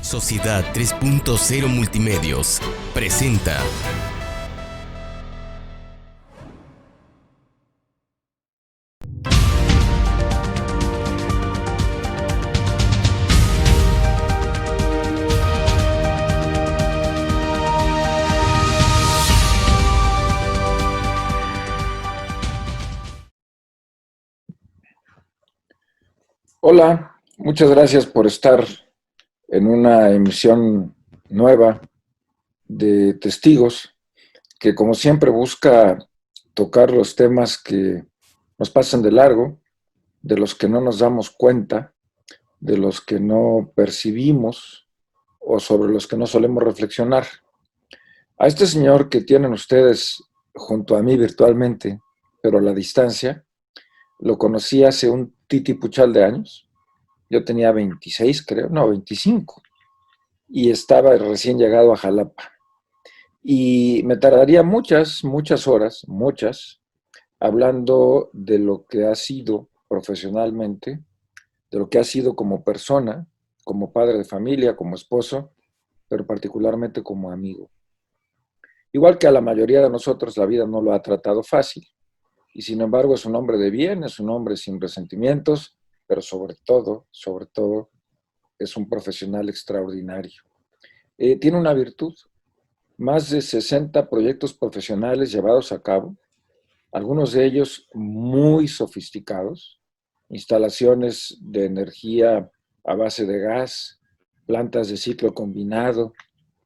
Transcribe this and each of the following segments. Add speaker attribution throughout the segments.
Speaker 1: Sociedad 3.0 Multimedios presenta.
Speaker 2: Hola, muchas gracias por estar en una emisión nueva de Testigos, que como siempre busca tocar los temas que nos pasan de largo, de los que no nos damos cuenta, de los que no percibimos o sobre los que no solemos reflexionar. A este señor que tienen ustedes junto a mí virtualmente, pero a la distancia, lo conocí hace un titipuchal de años. Yo tenía 26, creo, no, 25, y estaba recién llegado a Jalapa. Y me tardaría muchas horas, hablando de lo que ha sido profesionalmente, de lo que ha sido como persona, como padre de familia, como esposo, pero particularmente como amigo. Igual que a la mayoría de nosotros, la vida no lo ha tratado fácil, y sin embargo es un hombre de bien, es un hombre sin resentimientos, pero sobre todo, es un profesional extraordinario. Tiene una virtud: más de 60 proyectos profesionales llevados a cabo, algunos de ellos muy sofisticados, instalaciones de energía a base de gas, plantas de ciclo combinado,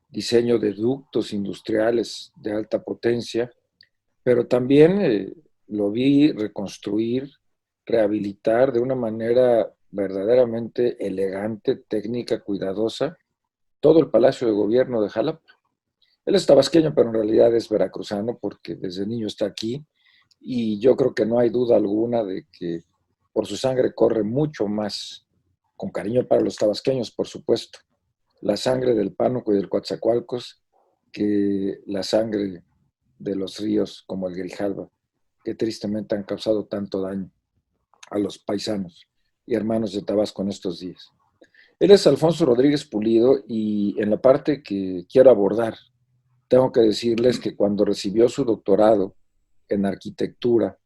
Speaker 2: diseño de ductos industriales de alta potencia, pero también lo vi reconstruir, rehabilitar de una manera verdaderamente elegante, técnica, cuidadosa, todo el Palacio de Gobierno de Jalapa. Él es tabasqueño, pero en realidad es veracruzano porque desde niño está aquí, y yo creo que no hay duda alguna de que por su sangre corre mucho más, con cariño para los tabasqueños, por supuesto, la sangre del Pánuco y del Coatzacoalcos que la sangre de los ríos como el Grijalva, que tristemente han causado tanto daño a los paisanos y hermanos de Tabasco en estos días. Él es Alfonso Rodríguez Pulido, y en la parte que quiero abordar, tengo que decirles que cuando recibió su doctorado en arquitectura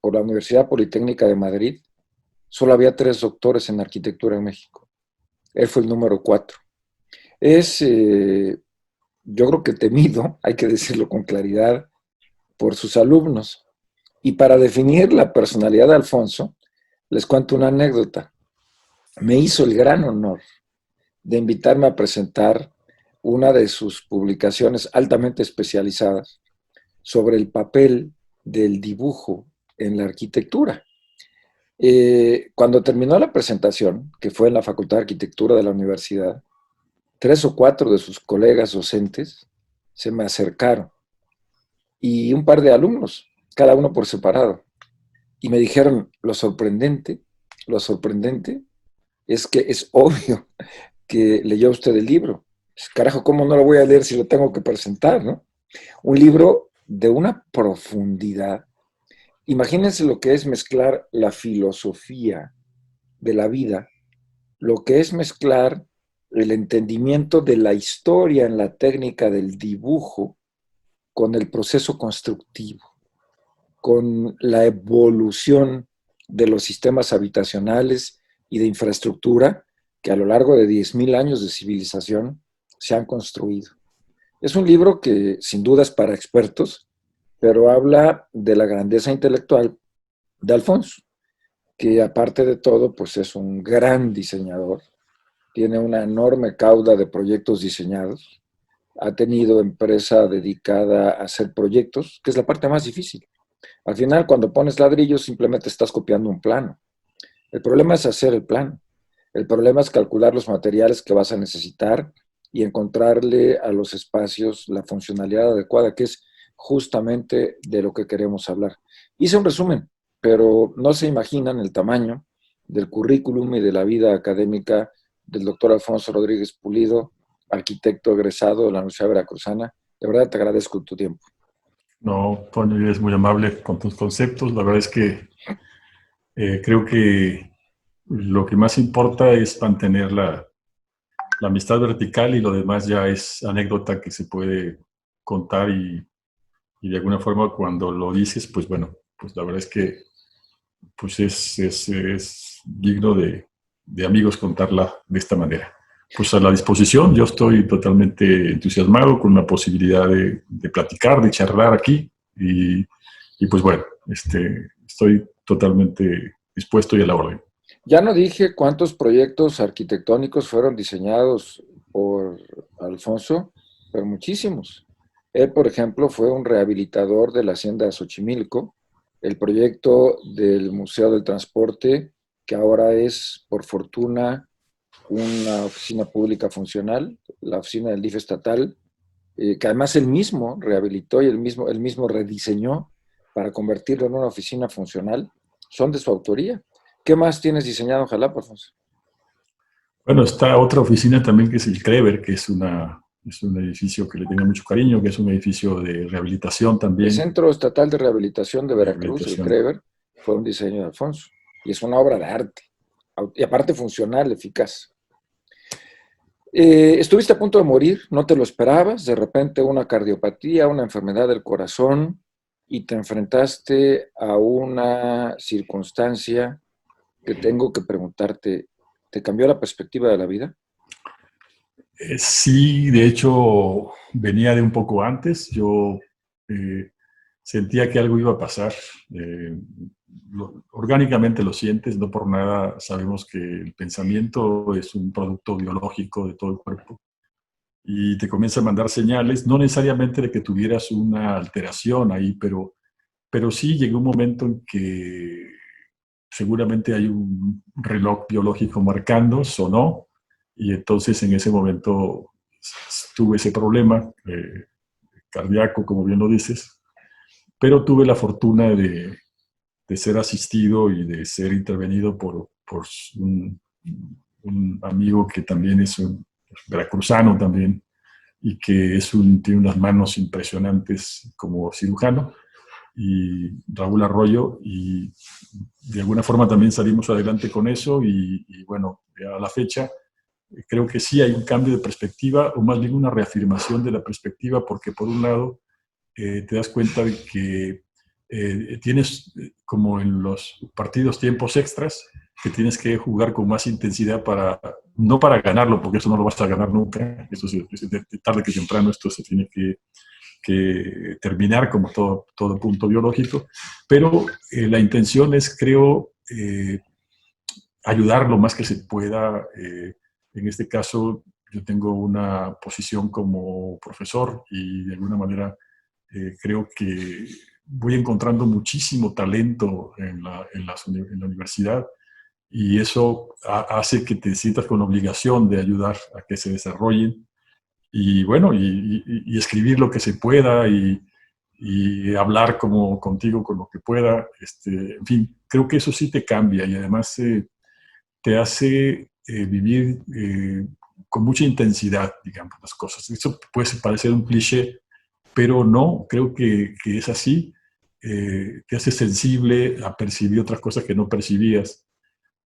Speaker 2: por la Universidad Politécnica de Madrid, solo había 3 doctores en arquitectura en México. Él fue el número 4. Es, yo creo que temido, hay que decirlo con claridad, por sus alumnos. Y para definir la personalidad de Alfonso, les cuento una anécdota. Me hizo el gran honor de invitarme a presentar una de sus publicaciones altamente especializadas sobre el papel del dibujo en la arquitectura. Cuando terminó la presentación, que fue en la Facultad de Arquitectura de la universidad, 3 o 4 de sus colegas docentes se me acercaron, y un par de alumnos, cada uno por separado, y me dijeron: lo sorprendente es que es obvio que leyó usted el libro. Pues, carajo, ¿cómo no lo voy a leer si lo tengo que presentar, no? Un libro de una profundidad. Imagínense lo que es mezclar la filosofía de la vida, lo que es mezclar el entendimiento de la historia en la técnica del dibujo con el proceso constructivo, con la evolución de los sistemas habitacionales y de infraestructura que a lo largo de 10,000 años de civilización se han construido. Es un libro que sin duda es para expertos, pero habla de la grandeza intelectual de Alfonso, que aparte de todo, pues es un gran diseñador, tiene una enorme cauda de proyectos diseñados, ha tenido empresa dedicada a hacer proyectos, que es la parte más difícil. Al final, cuando pones ladrillos, simplemente estás copiando un plano. El problema es hacer el plano. El problema es calcular los materiales que vas a necesitar y encontrarle a los espacios la funcionalidad adecuada, que es justamente de lo que queremos hablar. Hice un resumen, pero no se imaginan el tamaño del currículum y de la vida académica del doctor Alfonso Rodríguez Pulido, arquitecto egresado de la Universidad Veracruzana. De verdad te agradezco tu tiempo.
Speaker 3: No, Toño, eres muy amable con tus conceptos. La verdad es que creo que lo que más importa es mantener la amistad vertical y lo demás ya es anécdota que se puede contar y de alguna forma cuando lo dices, pues bueno, pues la verdad es que pues es digno de amigos contarla de esta manera. Pues a la disposición, yo estoy totalmente entusiasmado con la posibilidad de platicar, de charlar aquí y pues bueno, estoy totalmente dispuesto y a la orden.
Speaker 2: Ya no dije cuántos proyectos arquitectónicos fueron diseñados por Alfonso, pero muchísimos. Él, por ejemplo, fue un rehabilitador de la hacienda de Xochimilco, el proyecto del Museo del Transporte, que ahora es, por fortuna, una oficina pública funcional, la oficina del DIF estatal, que además él mismo rehabilitó y él mismo rediseñó para convertirlo en una oficina funcional, son de su autoría. ¿Qué más tienes diseñado en Jalapa, Alfonso?
Speaker 3: Bueno, está otra oficina también que es el Crever, que es un edificio que le tengo mucho cariño, que es un edificio de rehabilitación
Speaker 2: El
Speaker 3: también.
Speaker 2: Centro Estatal de Rehabilitación de Veracruz, el
Speaker 3: Rehabilitación.
Speaker 2: CREVER, fue un diseño de Alfonso. Y es una obra de arte. Y aparte funcional, eficaz. Estuviste a punto de morir, no te lo esperabas, de repente una cardiopatía, una enfermedad del corazón, y te enfrentaste a una circunstancia que tengo que preguntarte, ¿te cambió la perspectiva de la vida?
Speaker 3: Sí, de hecho, venía de un poco antes. Yo sentía que algo iba a pasar. Eh, Orgánicamente lo sientes, no por nada sabemos que el pensamiento es un producto biológico de todo el cuerpo y te comienza a mandar señales, no necesariamente de que tuvieras una alteración ahí, pero sí llegó un momento en que seguramente hay un reloj biológico marcando, sonó, y entonces en ese momento tuve ese problema cardíaco, como bien lo dices, pero tuve la fortuna de ser asistido y de ser intervenido por un amigo que también es un veracruzano también, y que tiene unas manos impresionantes como cirujano, y Raúl Arroyo, y de alguna forma también salimos adelante con eso, y bueno, a la fecha creo que sí hay un cambio de perspectiva, o más bien una reafirmación de la perspectiva, porque por un lado te das cuenta de que tienes, como en los partidos, tiempos extras, que tienes que jugar con más intensidad no para ganarlo, porque eso no lo vas a ganar nunca, eso tarde que temprano esto se tiene que terminar como todo punto biológico, pero la intención es, creo, ayudar lo más que se pueda. En este caso, yo tengo una posición como profesor y de alguna manera creo que voy encontrando muchísimo talento en la universidad, y eso hace que te sientas con obligación de ayudar a que se desarrollen y bueno, y escribir lo que se pueda y hablar como contigo con lo que pueda. En fin, creo que eso sí te cambia y además te hace vivir con mucha intensidad, digamos, las cosas. Eso puede parecer un cliché, pero no, creo que es así. Te hace sensible a percibir otras cosas que no percibías,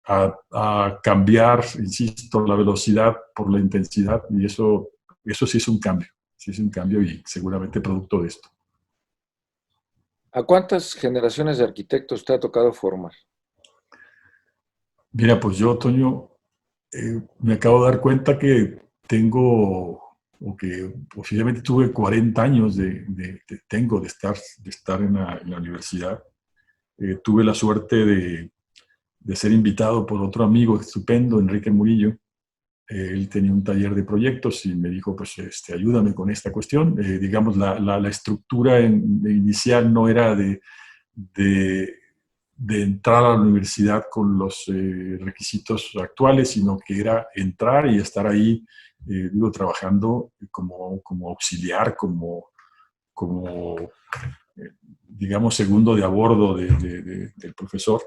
Speaker 3: a cambiar, insisto, la velocidad por la intensidad, y eso sí es un cambio, sí es un cambio y seguramente producto de esto.
Speaker 2: ¿A cuántas generaciones de arquitectos te ha tocado formar?
Speaker 3: Mira, pues yo, Toño, me acabo de dar cuenta que o que posiblemente tuve 40 años de estar en la universidad. Tuve la suerte de ser invitado por otro amigo estupendo, Enrique Murillo. Él tenía un taller de proyectos y me dijo, pues, ayúdame con esta cuestión. Digamos, la estructura inicial no era de, de entrar a la universidad con los requisitos actuales, sino que era entrar y estar ahí, trabajando como auxiliar, como digamos, segundo de a bordo del profesor.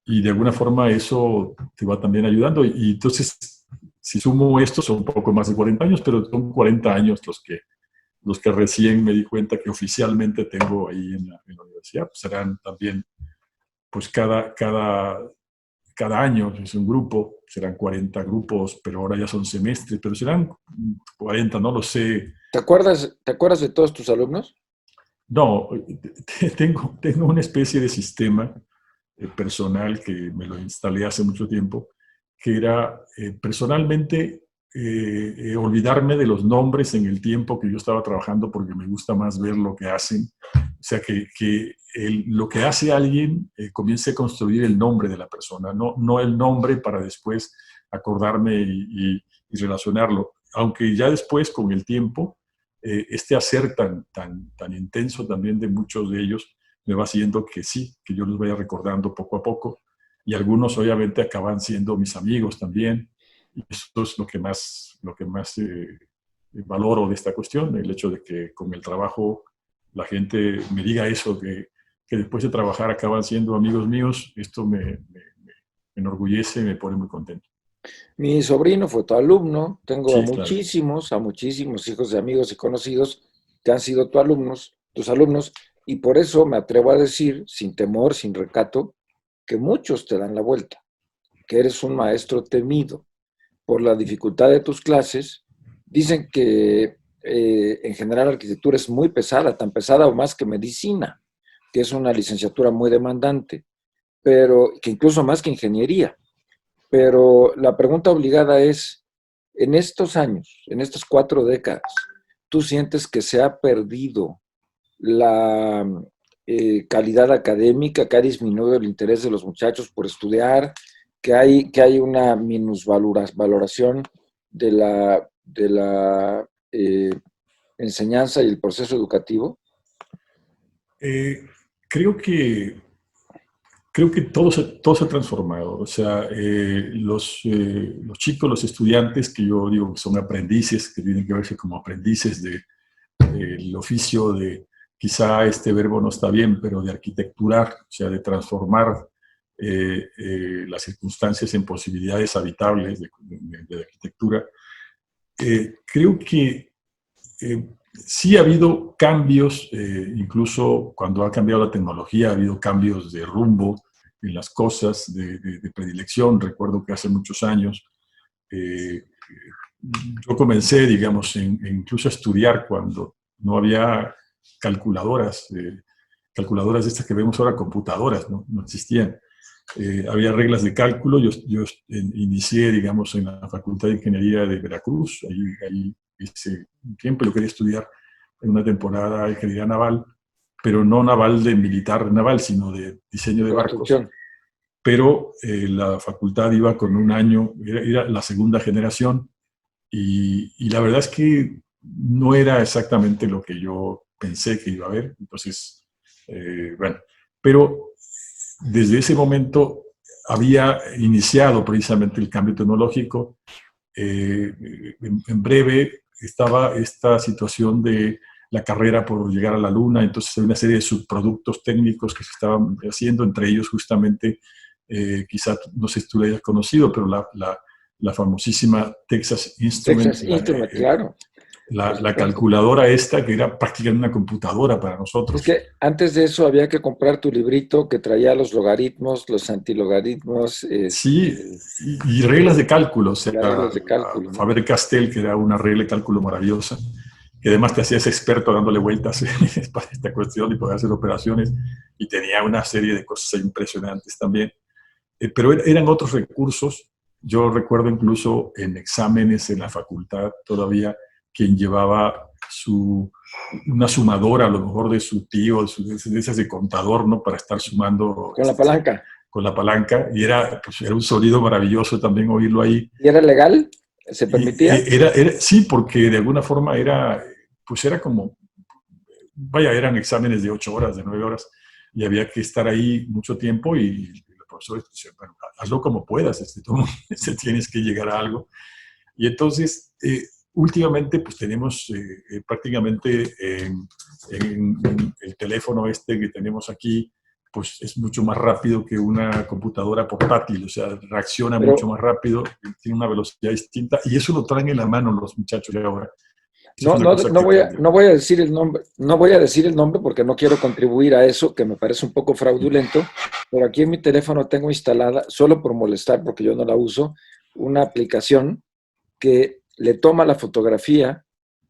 Speaker 3: Y de alguna forma eso te va también ayudando. Y entonces, si sumo esto, son un poco más de 40 años, pero son 40 años los que recién me di cuenta que oficialmente tengo ahí en la universidad. Pues serán también, pues cada cada año es un grupo, serán 40 grupos, pero ahora ya son semestres, pero serán 40, no lo sé.
Speaker 2: Te acuerdas de todos tus alumnos?
Speaker 3: No, tengo una especie de sistema personal que me lo instalé hace mucho tiempo, que era personalmente olvidarme de los nombres en el tiempo que yo estaba trabajando porque me gusta más ver lo que hacen. O sea, que lo que hace alguien comience a construir el nombre de la persona, no el nombre para después acordarme y relacionarlo. Aunque ya después, con el tiempo, este hacer tan intenso también de muchos de ellos me va haciendo que sí, que yo los vaya recordando poco a poco. Y algunos obviamente acaban siendo mis amigos también. Y eso es lo que más valoro de esta cuestión, el hecho de que con el trabajo la gente me diga eso, que después de trabajar acaban siendo amigos míos. Esto me enorgullece y me pone muy contento.
Speaker 2: Mi sobrino fue tu alumno, tengo
Speaker 3: Sí, claro.
Speaker 2: a muchísimos hijos de amigos y conocidos que han sido tus alumnos, y por eso me atrevo a decir, sin temor, sin recato, que muchos te dan la vuelta, que eres un maestro temido por la dificultad de tus clases. Dicen que en general la arquitectura es muy pesada, tan pesada o más que medicina, que es una licenciatura muy demandante, pero que incluso más que ingeniería. Pero la pregunta obligada es, en estos años, en estas 4 décadas, ¿tú sientes que se ha perdido la calidad académica, que ha disminuido el interés de los muchachos por estudiar, que hay una minusvaloración de la enseñanza y el proceso educativo?
Speaker 3: Eh, creo que todo se ha transformado. O sea, los chicos, los estudiantes, que yo digo que son aprendices, que tienen que verse como aprendices del oficio de, quizá este verbo no está bien, pero de arquitecturar, o sea, de transformar las circunstancias en posibilidades habitables de arquitectura. Creo que sí ha habido cambios, incluso cuando ha cambiado la tecnología, ha habido cambios de rumbo en las cosas, de predilección. Recuerdo que hace muchos años yo comencé, digamos, incluso a estudiar cuando no había calculadoras, calculadoras de estas que vemos ahora, computadoras, no existían. Había reglas de cálculo. Yo inicié, digamos, en la Facultad de Ingeniería de Veracruz. Ahí hice un tiempo. Yo quería estudiar en una temporada de ingeniería naval, pero no naval de militar naval, sino de diseño de barcos. Pero la facultad iba con un año, era la segunda generación, y la verdad es que no era exactamente lo que yo pensé que iba a haber. Entonces, bueno, pero desde ese momento había iniciado precisamente el cambio tecnológico. En breve estaba esta situación de la carrera por llegar a la Luna. Entonces hay una serie de subproductos técnicos que se estaban haciendo, entre ellos justamente, quizá no sé si tú la hayas conocido, pero la famosísima Texas Instruments.
Speaker 2: Claro.
Speaker 3: La calculadora esta, que era prácticamente una computadora para nosotros.
Speaker 2: Es que antes de eso había que comprar tu librito que traía los logaritmos, los antilogaritmos.
Speaker 3: Sí, y reglas de cálculo. O sea,
Speaker 2: reglas de cálculo, ¿no?
Speaker 3: Faber-Castell, que era una regla de cálculo maravillosa, que además te hacías experto dándole vueltas para esta cuestión y poder hacer operaciones, y tenía una serie de cosas impresionantes también. Pero eran otros recursos. Yo recuerdo incluso en exámenes en la facultad todavía, quien llevaba una sumadora, a lo mejor de su tío, de esas de contador, ¿no? Para estar sumando.
Speaker 2: Con la palanca.
Speaker 3: Con la palanca, y era un sonido maravilloso también oírlo ahí.
Speaker 2: ¿Y era legal? ¿Se permitía?
Speaker 3: Sí, porque de alguna forma era como, vaya, eran exámenes de 8 horas, de 9 horas, y había que estar ahí mucho tiempo, y los profesores decían, bueno, hazlo como puedas, tú tienes que llegar a algo. Y entonces, últimamente, pues tenemos prácticamente en el teléfono que tenemos aquí, pues es mucho más rápido que una computadora portátil. O sea, reacciona mucho más rápido, tiene una velocidad distinta, y eso lo traen en la mano los muchachos de ahora. Sí, es una cosa que tendría.
Speaker 2: no voy a decir el nombre, no voy a decir el nombre porque no quiero contribuir a eso, que me parece un poco fraudulento, pero aquí en mi teléfono tengo instalada, solo por molestar, porque yo no la uso, una aplicación que le toma la fotografía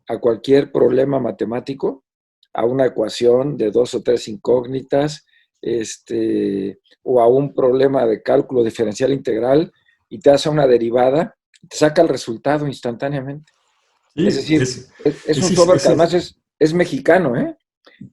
Speaker 2: a cualquier problema matemático, a una ecuación de 2 o 3 incógnitas, o a un problema de cálculo diferencial integral, y te hace una derivada, te saca el resultado instantáneamente. Es
Speaker 3: Sí,
Speaker 2: decir, es un software que
Speaker 3: ese
Speaker 2: además es mexicano, ¿eh?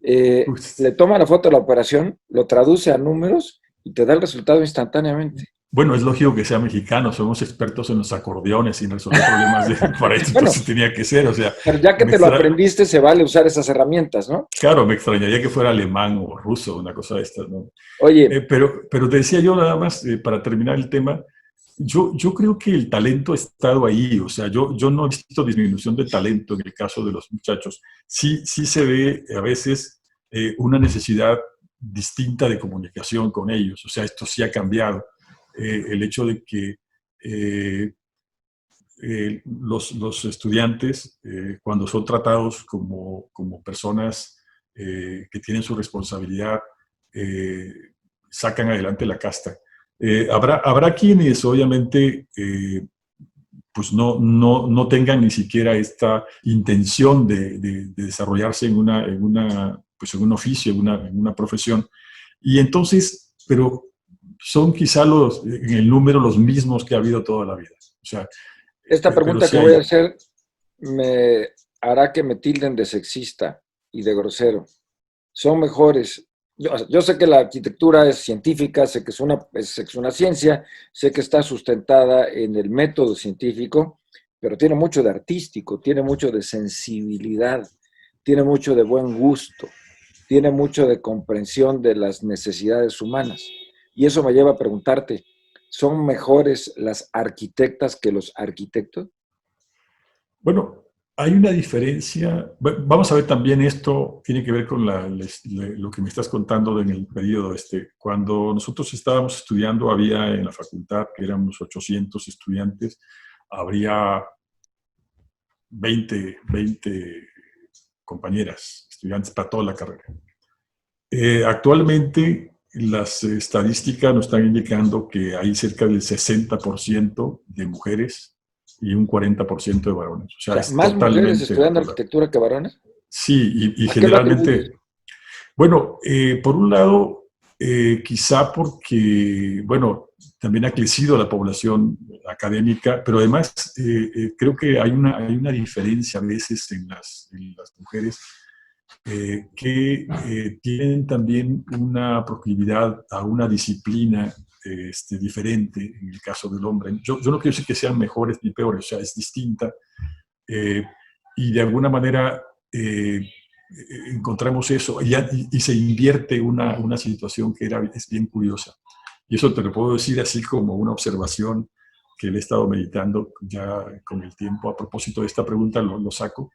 Speaker 2: Le
Speaker 3: pues,
Speaker 2: toma la foto de la operación, lo traduce a números y te da el resultado instantáneamente.
Speaker 3: bueno, es lógico que sea mexicano, somos expertos en los acordeones y en resolver problemas para esto,
Speaker 2: Bueno,
Speaker 3: entonces tenía que ser, o sea,
Speaker 2: pero ya que
Speaker 3: me
Speaker 2: te lo
Speaker 3: extra...
Speaker 2: aprendiste, se vale usar esas herramientas, ¿no?
Speaker 3: claro, me extrañaría que fuera alemán o ruso, una cosa de estas, ¿no?
Speaker 2: Oye,
Speaker 3: Pero te decía yo nada más, para terminar el tema, yo creo que el talento ha estado ahí, o sea, yo no he visto disminución de talento en el caso de los muchachos. Sí se ve a veces una necesidad distinta de comunicación con ellos, o sea, esto sí ha cambiado. El hecho de que eh, los estudiantes, cuando son tratados como personas que tienen su responsabilidad, eh, sacan adelante la casta. Habrá quienes, obviamente, pues no tengan ni siquiera esta intención de desarrollarse pues en un oficio, en una profesión. Y entonces, pero son quizá en el número los mismos que ha habido toda la vida. O sea,
Speaker 2: esta
Speaker 3: pero
Speaker 2: pregunta
Speaker 3: sí
Speaker 2: que voy a
Speaker 3: hay.
Speaker 2: hacer me hará que me tilden de sexista y de grosero. Son mejores. Yo sé que la arquitectura es científica, sé que es una ciencia, sé que está sustentada en el método científico, pero tiene mucho de artístico, tiene mucho de sensibilidad, tiene mucho de buen gusto, tiene mucho de comprensión de las necesidades humanas. Y eso me lleva a preguntarte, ¿son mejores las arquitectas que los arquitectos?
Speaker 3: Bueno, hay una diferencia. Bueno, vamos a ver también esto, tiene que ver con lo que me estás contando en el periodo este. Cuando nosotros estábamos estudiando, había en la facultad, que éramos 800 estudiantes, habría 20 compañeras, estudiantes para toda la carrera. Actualmente, las estadísticas nos están indicando que hay cerca del 60% de mujeres y un 40% de varones. O
Speaker 2: O
Speaker 3: sea,
Speaker 2: sea,
Speaker 3: es
Speaker 2: más mujeres
Speaker 3: totalmente
Speaker 2: estudiando
Speaker 3: natural.
Speaker 2: arquitectura que varones.
Speaker 3: Sí, y
Speaker 2: ¿A qué lo atribuyes?
Speaker 3: generalmente, bueno, por un lado, quizá porque, bueno, también ha crecido la población académica, pero además creo que hay una diferencia a veces en las mujeres que tienen también una proclividad a una disciplina diferente en el caso del hombre. Yo no quiero decir que sean mejores ni peores, o sea, es distinta. eh, y de alguna manera encontramos eso y se invierte una situación que es bien curiosa. Y eso te lo puedo decir así como una observación que le he estado meditando ya con el tiempo. A propósito de esta pregunta lo saco.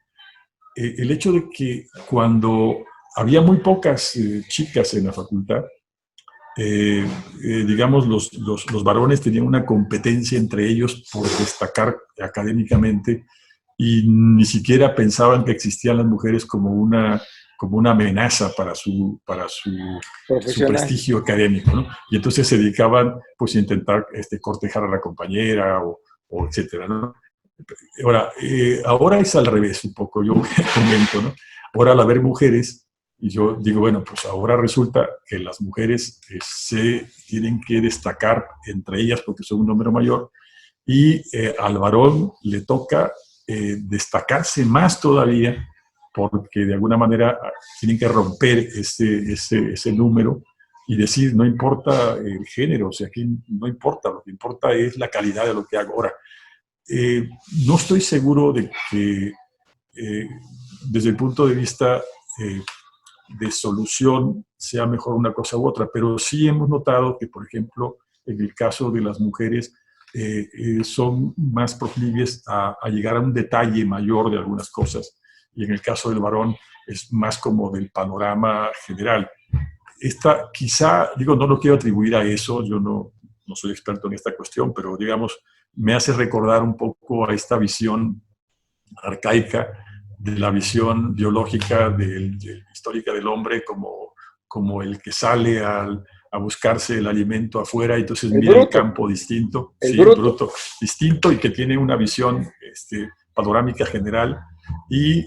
Speaker 3: El hecho de que cuando había muy pocas chicas en la facultad, digamos, los varones tenían una competencia entre ellos por destacar académicamente y ni siquiera pensaban que existían las mujeres como una amenaza para su
Speaker 2: Profesional.
Speaker 3: prestigio académico, ¿no? Y entonces se dedicaban pues a intentar cortejar a la compañera o etcétera, ¿no? Ahora es al revés un poco, yo comento, ¿no? Ahora al haber mujeres, y yo digo, bueno, pues ahora resulta que las mujeres se tienen que destacar entre ellas porque son un número mayor, y al varón le toca destacarse más todavía porque de alguna manera tienen que romper ese número y decir, no importa el género, o sea, aquí no importa, lo que importa es la calidad de lo que hago. Ahora, eh, no estoy seguro de que eh, desde el punto de vista de solución sea mejor una cosa u otra, pero sí hemos notado que, por ejemplo, en el caso de las mujeres, son más proclives a llegar a un detalle mayor de algunas cosas, y en el caso del varón es más como del panorama general. Esta, quizá, digo, no lo quiero atribuir a eso, yo no soy experto en esta cuestión, pero digamos, me hace recordar un poco a esta visión arcaica de la visión biológica, histórica del hombre como el que sale a buscarse el alimento afuera, y entonces
Speaker 2: El
Speaker 3: mira el
Speaker 2: bruto,
Speaker 3: campo distinto,
Speaker 2: el
Speaker 3: sí,
Speaker 2: bruto.
Speaker 3: bruto, distinto, y que tiene una visión panorámica general, y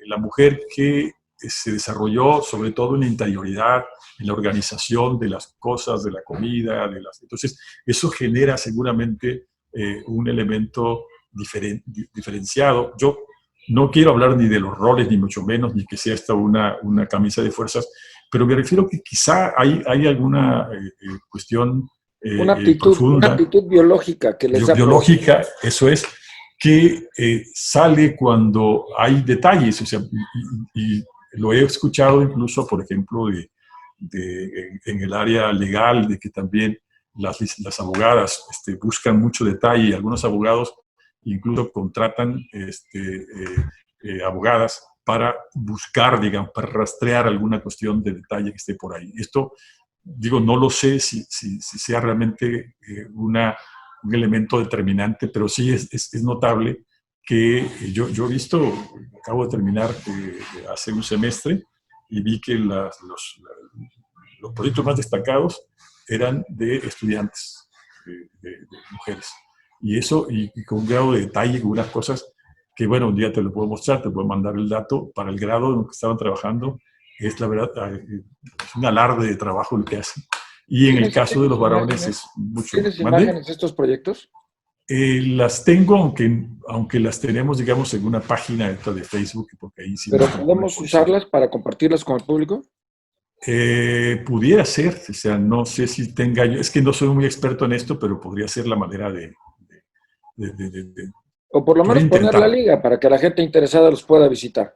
Speaker 3: la mujer que se desarrolló sobre todo en la interioridad, en la organización de las cosas, de la comida, entonces eso genera seguramente un elemento diferenciado. Yo no quiero hablar ni de los roles, ni mucho menos, ni que sea esta una camisa de fuerzas, pero me refiero que quizá hay alguna cuestión
Speaker 2: Una
Speaker 3: profunda,
Speaker 2: aptitud biológica que les da
Speaker 3: biológica, eso es, que sale cuando hay detalles, o sea, y lo he escuchado incluso, por ejemplo, en el área legal, de que también las abogadas buscan mucho detalle, y algunos abogados incluso contratan abogadas para buscar, digamos, para rastrear alguna cuestión de detalle que esté por ahí. Esto, digo, no lo sé si sea realmente un elemento determinante, pero sí es notable que yo he visto, acabo de terminar hace un semestre, y vi que los proyectos más destacados eran de estudiantes, de mujeres. Y eso, y con un grado de detalle, con unas cosas que, bueno, un día te lo puedo mostrar, te puedo mandar el dato para el grado en el que estaban trabajando. Es la verdad, es un alarde de trabajo el que hacen. Y en el caso de los varones es mucho.
Speaker 2: ¿Tienes
Speaker 3: ¿Mande?
Speaker 2: imágenes de estos proyectos?
Speaker 3: Las tengo, aunque las tenemos, digamos, en una página de Facebook, porque ahí sí
Speaker 2: ¿Pero
Speaker 3: no
Speaker 2: podemos usarlas para compartirlas con el público?
Speaker 3: pudiera ser, o sea, no sé si tenga, es que no soy muy experto en esto, pero podría ser la manera de
Speaker 2: O por lo
Speaker 3: podría
Speaker 2: menos poner la
Speaker 3: intentarlo.
Speaker 2: liga para que la gente interesada los pueda visitar.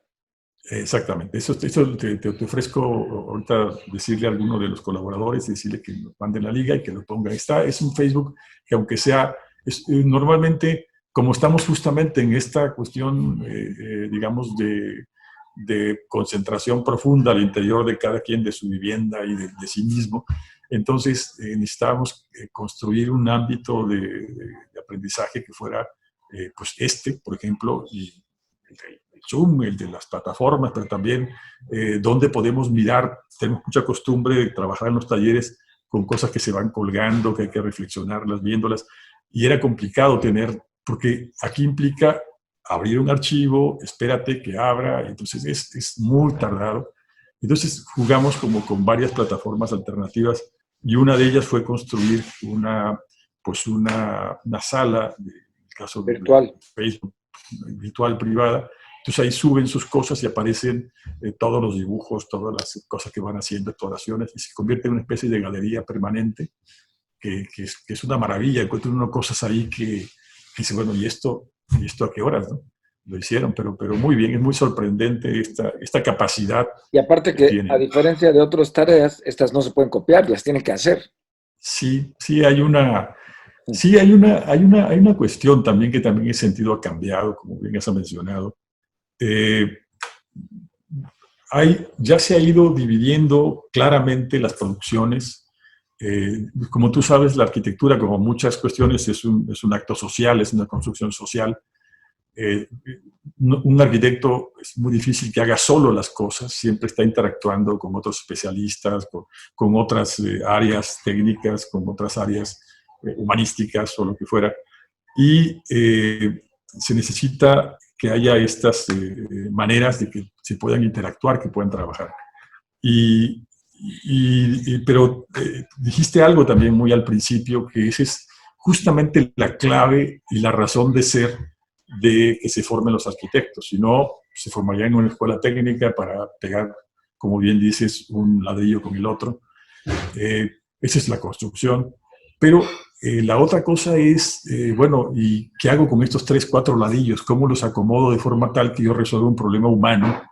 Speaker 3: Exactamente, eso te ofrezco ahorita, decirle a alguno de los colaboradores, decirle que nos manden la liga y que lo ponga. Es un Facebook que, aunque sea, normalmente, como estamos justamente en esta cuestión, digamos, de concentración profunda al interior de cada quien, de su vivienda y de sí mismo, entonces necesitábamos construir un ámbito de aprendizaje que fuera, pues por ejemplo, y el Zoom, el de las plataformas, pero también donde podemos mirar. Tenemos mucha costumbre de trabajar en los talleres con cosas que se van colgando, que hay que reflexionarlas, viéndolas, y era complicado porque aquí implica abrir un archivo, espérate que abra, entonces es muy tardado. Entonces jugamos como con varias plataformas alternativas, y una de ellas fue construir una sala, en el caso de
Speaker 2: Virtual.
Speaker 3: Facebook, virtual privada. Entonces ahí suben sus cosas y aparecen todos los dibujos, todas las cosas que van haciendo, exploraciones, y se convierte en una especie de galería permanente que es una maravilla. Encuentro unas cosas ahí que dice, bueno, ¿y esto a qué horas, no? Lo hicieron, pero muy bien, es muy sorprendente esta capacidad
Speaker 2: Y aparte
Speaker 3: que
Speaker 2: que, a
Speaker 3: tienen.
Speaker 2: diferencia de otras tareas, estas no se pueden copiar, las tienen que hacer.
Speaker 3: Sí, hay una cuestión también que también el sentido ha cambiado, como bien has mencionado. Eh, ya se ha ido dividiendo claramente las producciones. Como tú sabes, la arquitectura, como muchas cuestiones, es un acto social, es una construcción social. Un arquitecto es muy difícil que haga solo las cosas, siempre está interactuando con otros especialistas, con otras áreas técnicas, con otras áreas humanísticas o lo que fuera. Y se necesita que haya estas maneras de que se puedan interactuar, que puedan trabajar. Pero dijiste algo también muy al principio, que esa es justamente la clave y la razón de ser de que se formen los arquitectos. Si no, se formarían en una escuela técnica para pegar, como bien dices, un ladrillo con el otro. Esa es la construcción. Pero la otra cosa es, bueno, ¿y qué hago con estos 3, 4 ladrillos? ¿Cómo los acomodo de forma tal que yo resuelva un problema humano?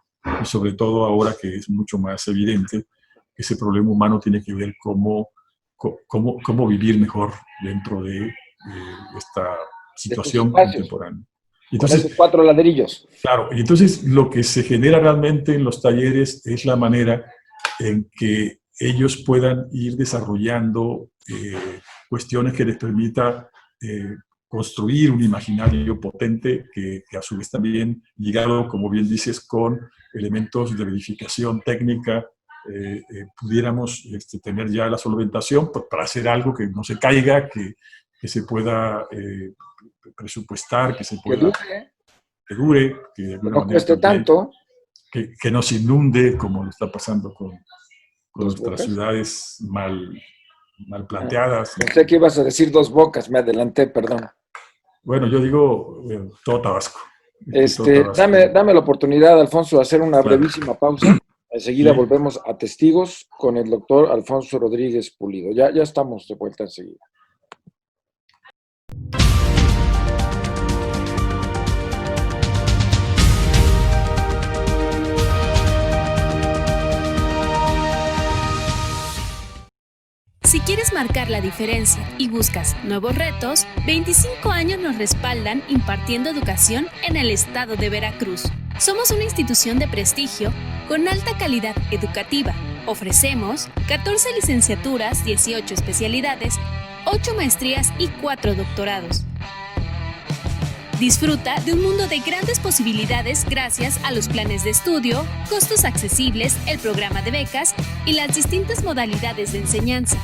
Speaker 3: Y sobre todo ahora que es mucho más evidente, ese problema humano tiene que ver cómo vivir mejor dentro de esta
Speaker 2: De estos
Speaker 3: situación
Speaker 2: espacios,
Speaker 3: contemporánea.
Speaker 2: con
Speaker 3: Entonces,
Speaker 2: esos 4 ladrillos.
Speaker 3: claro, y entonces lo que se genera realmente en los talleres es la manera en que ellos puedan ir desarrollando cuestiones que les permita construir un imaginario potente que a su vez también ligado, como bien dices, con elementos de verificación técnica, pudiéramos tener ya la solventación para hacer algo que no se caiga, que se pueda presupuestar, que se
Speaker 2: Que
Speaker 3: pueda,
Speaker 2: dure,
Speaker 3: que dure, que de
Speaker 2: que
Speaker 3: alguna
Speaker 2: no
Speaker 3: manera
Speaker 2: cueste
Speaker 3: también,
Speaker 2: tanto.
Speaker 3: que nos inunde, como lo está pasando con
Speaker 2: Dos
Speaker 3: nuestras
Speaker 2: Bocas.
Speaker 3: ciudades mal
Speaker 2: Ah,
Speaker 3: planteadas.
Speaker 2: pensé que ibas a decir Dos Bocas, me adelanté, perdón.
Speaker 3: Bueno, yo digo todo Tabasco. Todo Tabasco.
Speaker 2: Dame la oportunidad, Alfonso, de hacer una
Speaker 3: Claro.
Speaker 2: brevísima pausa. Enseguida
Speaker 3: Sí.
Speaker 2: volvemos a Testigos con el doctor Alfonso Rodríguez Pulido. Ya estamos de vuelta enseguida.
Speaker 4: Si quieres marcar la diferencia y buscas nuevos retos, 25 años nos respaldan impartiendo educación en el estado de Veracruz. Somos una institución de prestigio con alta calidad educativa. Ofrecemos 14 licenciaturas, 18 especialidades, 8 maestrías y 4 doctorados. Disfruta de un mundo de grandes posibilidades gracias a los planes de estudio, costos accesibles, el programa de becas y las distintas modalidades de enseñanza.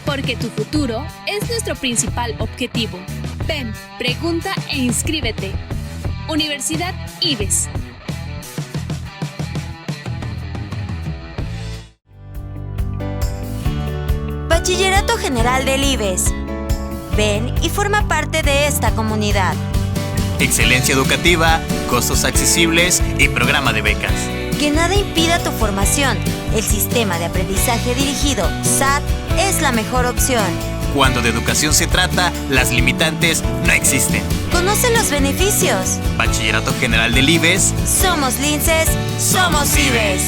Speaker 4: Porque tu futuro es nuestro principal objetivo. Ven, pregunta e inscríbete. Universidad IBES.
Speaker 5: Bachillerato General del IBES. Ven y forma parte de esta comunidad.
Speaker 6: Excelencia educativa, costos accesibles y programa de becas.
Speaker 5: Que nada impida tu formación. El sistema de aprendizaje dirigido, SAT, es la mejor opción.
Speaker 6: Cuando de educación se trata, las limitantes no existen.
Speaker 5: Conoce los beneficios.
Speaker 6: Bachillerato General del IBES.
Speaker 5: Somos linces, somos IBES.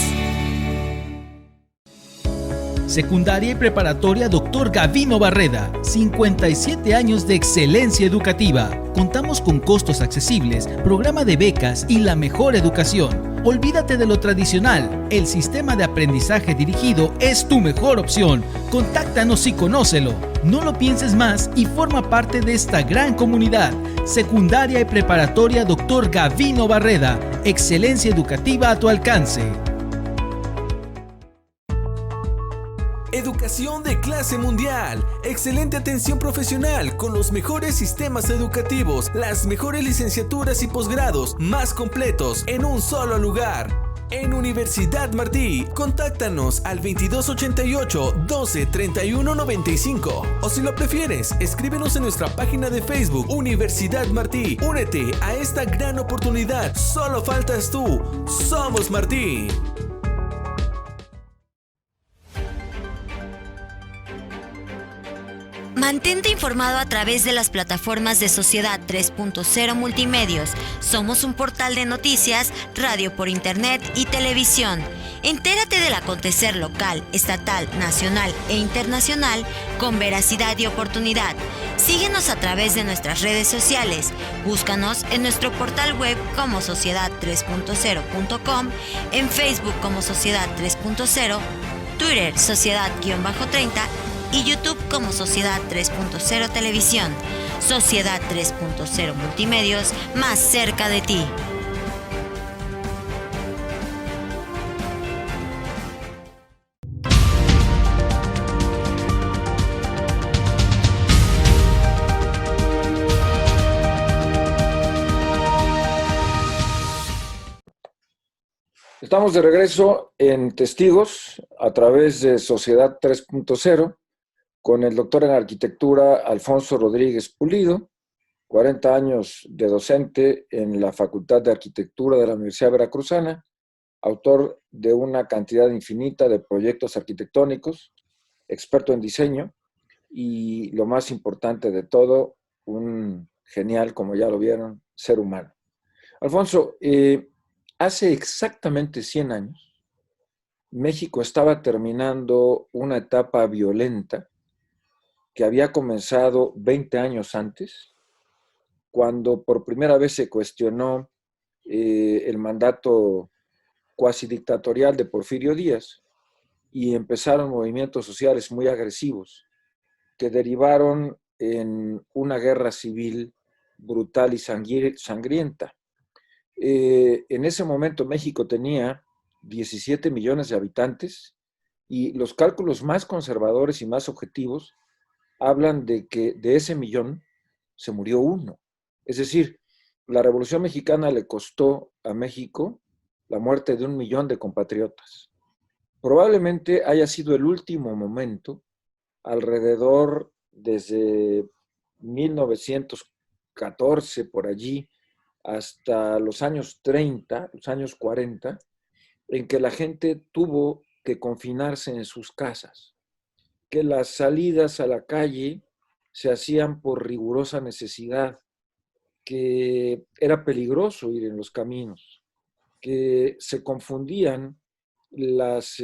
Speaker 7: Secundaria y preparatoria Dr. Gavino Barreda, 57 años de excelencia educativa. Contamos con costos accesibles, programa de becas y la mejor educación. Olvídate de lo tradicional, el sistema de aprendizaje dirigido es tu mejor opción. Contáctanos y conócelo. No lo pienses más y forma parte de esta gran comunidad. Secundaria y preparatoria Dr. Gavino Barreda, excelencia educativa a tu alcance.
Speaker 8: Educación de clase mundial, excelente atención profesional con los mejores sistemas educativos, las mejores licenciaturas y posgrados más completos en un solo lugar. En Universidad Martí, contáctanos al 2288 12 31 95 o si lo prefieres, escríbenos en nuestra página de Facebook Universidad Martí. Únete a esta gran oportunidad, solo faltas tú. Somos Martí.
Speaker 5: Mantente informado a través de las plataformas de Sociedad 3.0 Multimedios. Somos un portal de noticias, radio por internet y televisión. Entérate del acontecer local, estatal, nacional e internacional con veracidad y oportunidad. Síguenos a través de nuestras redes sociales. Búscanos en nuestro portal web como sociedad3.0.com, en Facebook como Sociedad 3.0, Twitter Sociedad-30 y YouTube como Sociedad 3.0 Televisión. Sociedad 3.0 Multimedios, más cerca de ti.
Speaker 2: Estamos de regreso en Testigos a través de Sociedad 3.0 con el doctor en arquitectura Alfonso Rodríguez Pulido, 40 años de docente en la Facultad de Arquitectura de la Universidad Veracruzana, autor de una cantidad infinita de proyectos arquitectónicos, experto en diseño y, lo más importante de todo, un genial, como ya lo vieron, ser humano. Alfonso, hace exactamente 100 años, México estaba terminando una etapa violenta que había comenzado 20 años antes, cuando por primera vez se cuestionó el mandato cuasi dictatorial de Porfirio Díaz y empezaron movimientos sociales muy agresivos que derivaron en una guerra civil brutal y sangrienta. En ese momento México tenía 17 millones de habitantes y los cálculos más conservadores y más objetivos hablan de que de ese millón se murió uno. Es decir, la Revolución Mexicana le costó a México la muerte de 1 millón de compatriotas. Probablemente haya sido el último momento, alrededor desde 1914, por allí, hasta los años 30, los años 40, en que la gente tuvo que confinarse en sus casas, que las salidas a la calle se hacían por rigurosa necesidad, que era peligroso ir en los caminos, que se confundían las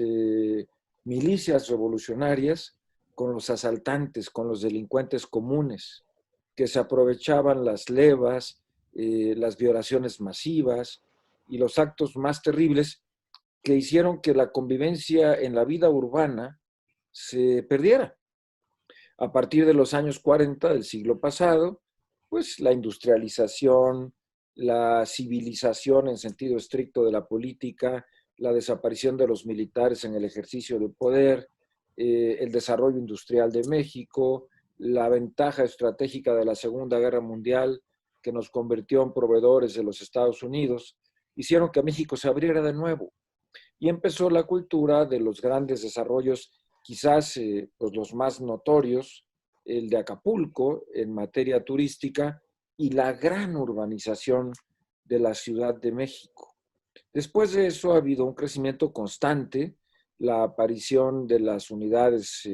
Speaker 2: milicias revolucionarias con los asaltantes, con los delincuentes comunes, que se aprovechaban las levas, las violaciones masivas y los actos más terribles que hicieron que la convivencia en la vida urbana se perdiera. A partir de los años 40 del siglo pasado, pues la industrialización, la civilización en sentido estricto de la política, la desaparición de los militares en el ejercicio del poder, el desarrollo industrial de México, la ventaja estratégica de la Segunda Guerra Mundial, que nos convirtió en proveedores de los Estados Unidos, hicieron que México se abriera de nuevo. Y empezó la cultura de los grandes desarrollos, quizás pues los más notorios, el de Acapulco en materia turística y la gran urbanización de la Ciudad de México. Después de eso ha habido un crecimiento constante, la aparición de las unidades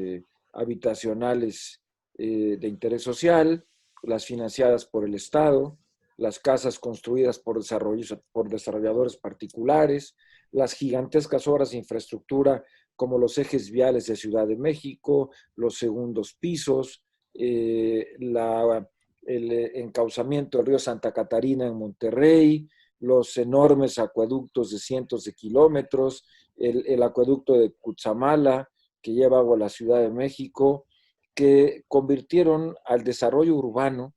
Speaker 2: habitacionales de interés social, las financiadas por el Estado, las casas construidas por desarrolladores particulares, las gigantescas obras de infraestructura como los ejes viales de Ciudad de México, los segundos pisos, el encauzamiento del río Santa Catarina en Monterrey, los enormes acueductos de cientos de kilómetros, el acueducto de Cutzamala, que lleva agua a la Ciudad de México, que convirtieron al desarrollo urbano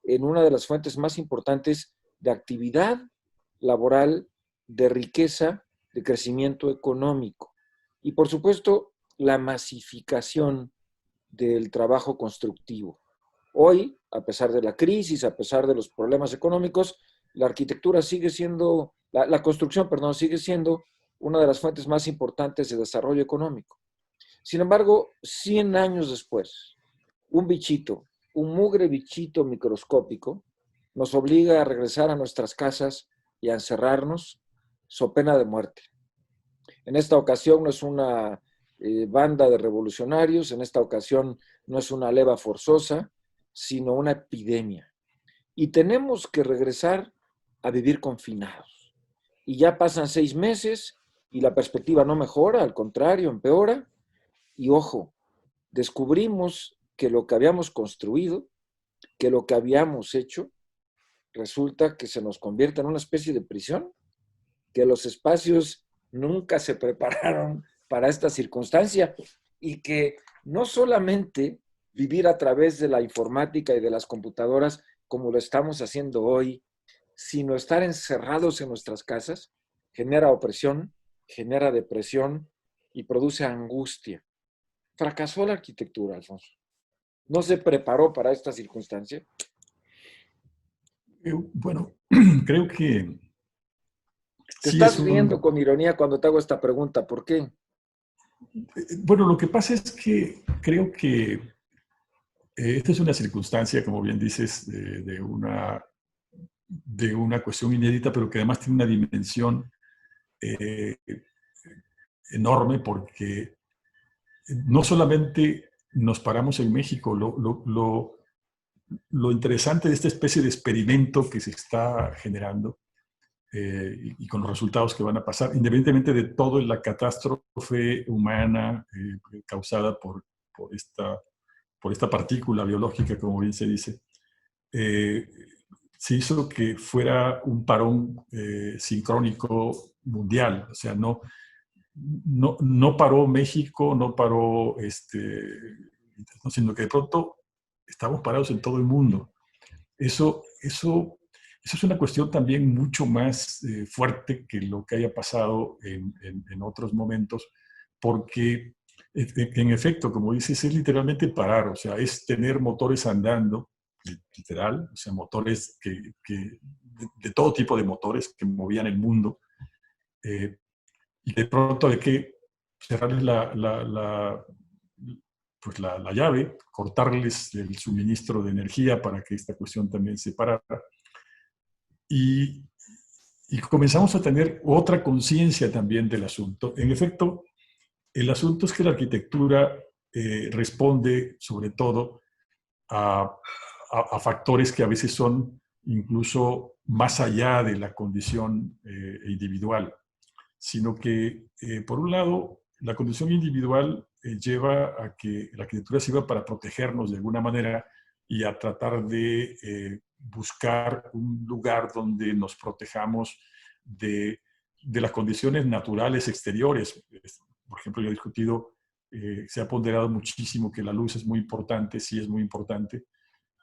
Speaker 2: en una de las fuentes más importantes de actividad laboral, de riqueza, de crecimiento económico. Y por supuesto, la masificación del trabajo constructivo. Hoy, a pesar de la crisis, a pesar de los problemas económicos, la arquitectura sigue siendo, la construcción, perdón, sigue siendo una de las fuentes más importantes de desarrollo económico. Sin embargo, 100 años después, un bichito, un mugre bichito microscópico, nos obliga a regresar a nuestras casas y a encerrarnos so pena de muerte. En esta ocasión no es una banda de revolucionarios, en esta ocasión no es una leva forzosa, sino una epidemia. Y tenemos que regresar a vivir confinados. Y ya pasan 6 meses y la perspectiva no mejora, al contrario, empeora. Y ojo, descubrimos que lo que habíamos construido, que lo que habíamos hecho, resulta que se nos convierte en una especie de prisión, que los espacios nunca se prepararon para esta circunstancia y que no solamente vivir a través de la informática y de las computadoras como lo estamos haciendo hoy, sino estar encerrados en nuestras casas, genera opresión, genera depresión y produce angustia. Fracasó la arquitectura, Alfonso. ¿No se preparó para esta circunstancia?
Speaker 3: Bueno, creo que...
Speaker 2: Te estás riendo con ironía cuando te hago esta pregunta. ¿Por qué?
Speaker 3: Bueno, lo que pasa es que creo que esta es una circunstancia, como bien dices, de una cuestión inédita, pero que además tiene una dimensión enorme porque no solamente nos paramos en México, lo interesante de esta especie de experimento que se está generando y con los resultados que van a pasar, independientemente de toda la catástrofe humana causada por esta partícula biológica, como bien se dice, se hizo que fuera un parón sincrónico mundial. O sea, no paró México, no paró, sino que de pronto estamos parados en todo el mundo. Eso es una cuestión también mucho más fuerte que lo que haya pasado en otros momentos, porque en efecto, como dices, es literalmente parar, o sea, es tener motores andando, literal, o sea, motores de todo tipo de motores que movían el mundo, y de pronto hay que cerrarles la llave, cortarles el suministro de energía para que esta cuestión también se parara. Y comenzamos a tener otra conciencia también del asunto. En efecto, el asunto es que la arquitectura responde sobre todo a factores que a veces son incluso más allá de la condición individual, sino que, por un lado, la condición individual lleva a que la arquitectura sirva para protegernos de alguna manera y a tratar de buscar un lugar donde nos protejamos de las condiciones naturales exteriores. Por ejemplo, yo he discutido, se ha ponderado muchísimo que la luz es muy importante, sí es muy importante,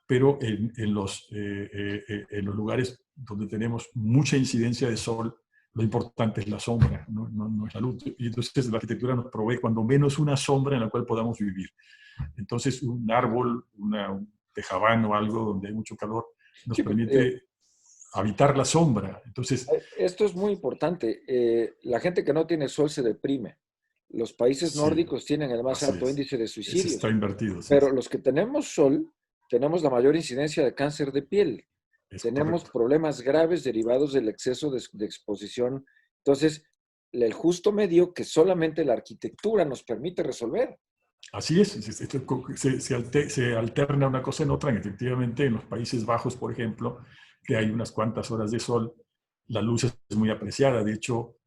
Speaker 3: pero en los lugares donde tenemos mucha incidencia de sol, lo importante es la sombra, no es la luz. Y entonces la arquitectura nos provee cuando menos una sombra en la cual podamos vivir. Entonces un árbol, un tejabán o algo donde hay mucho calor, nos permite habitar la sombra. Entonces,
Speaker 2: esto es muy importante. La gente que no tiene sol se deprime. Los países nórdicos tienen el más alto índice de suicidios.
Speaker 3: Está invertido. Sí.
Speaker 2: Pero los que tenemos sol, tenemos la mayor incidencia de cáncer de piel. Tenemos problemas graves derivados del exceso de exposición. Entonces, el justo medio que solamente la arquitectura nos permite resolver.
Speaker 3: Así es, se alterna una cosa en otra. Efectivamente, en los Países Bajos, por ejemplo, que hay unas cuantas horas de sol, la luz es muy apreciada. De hecho,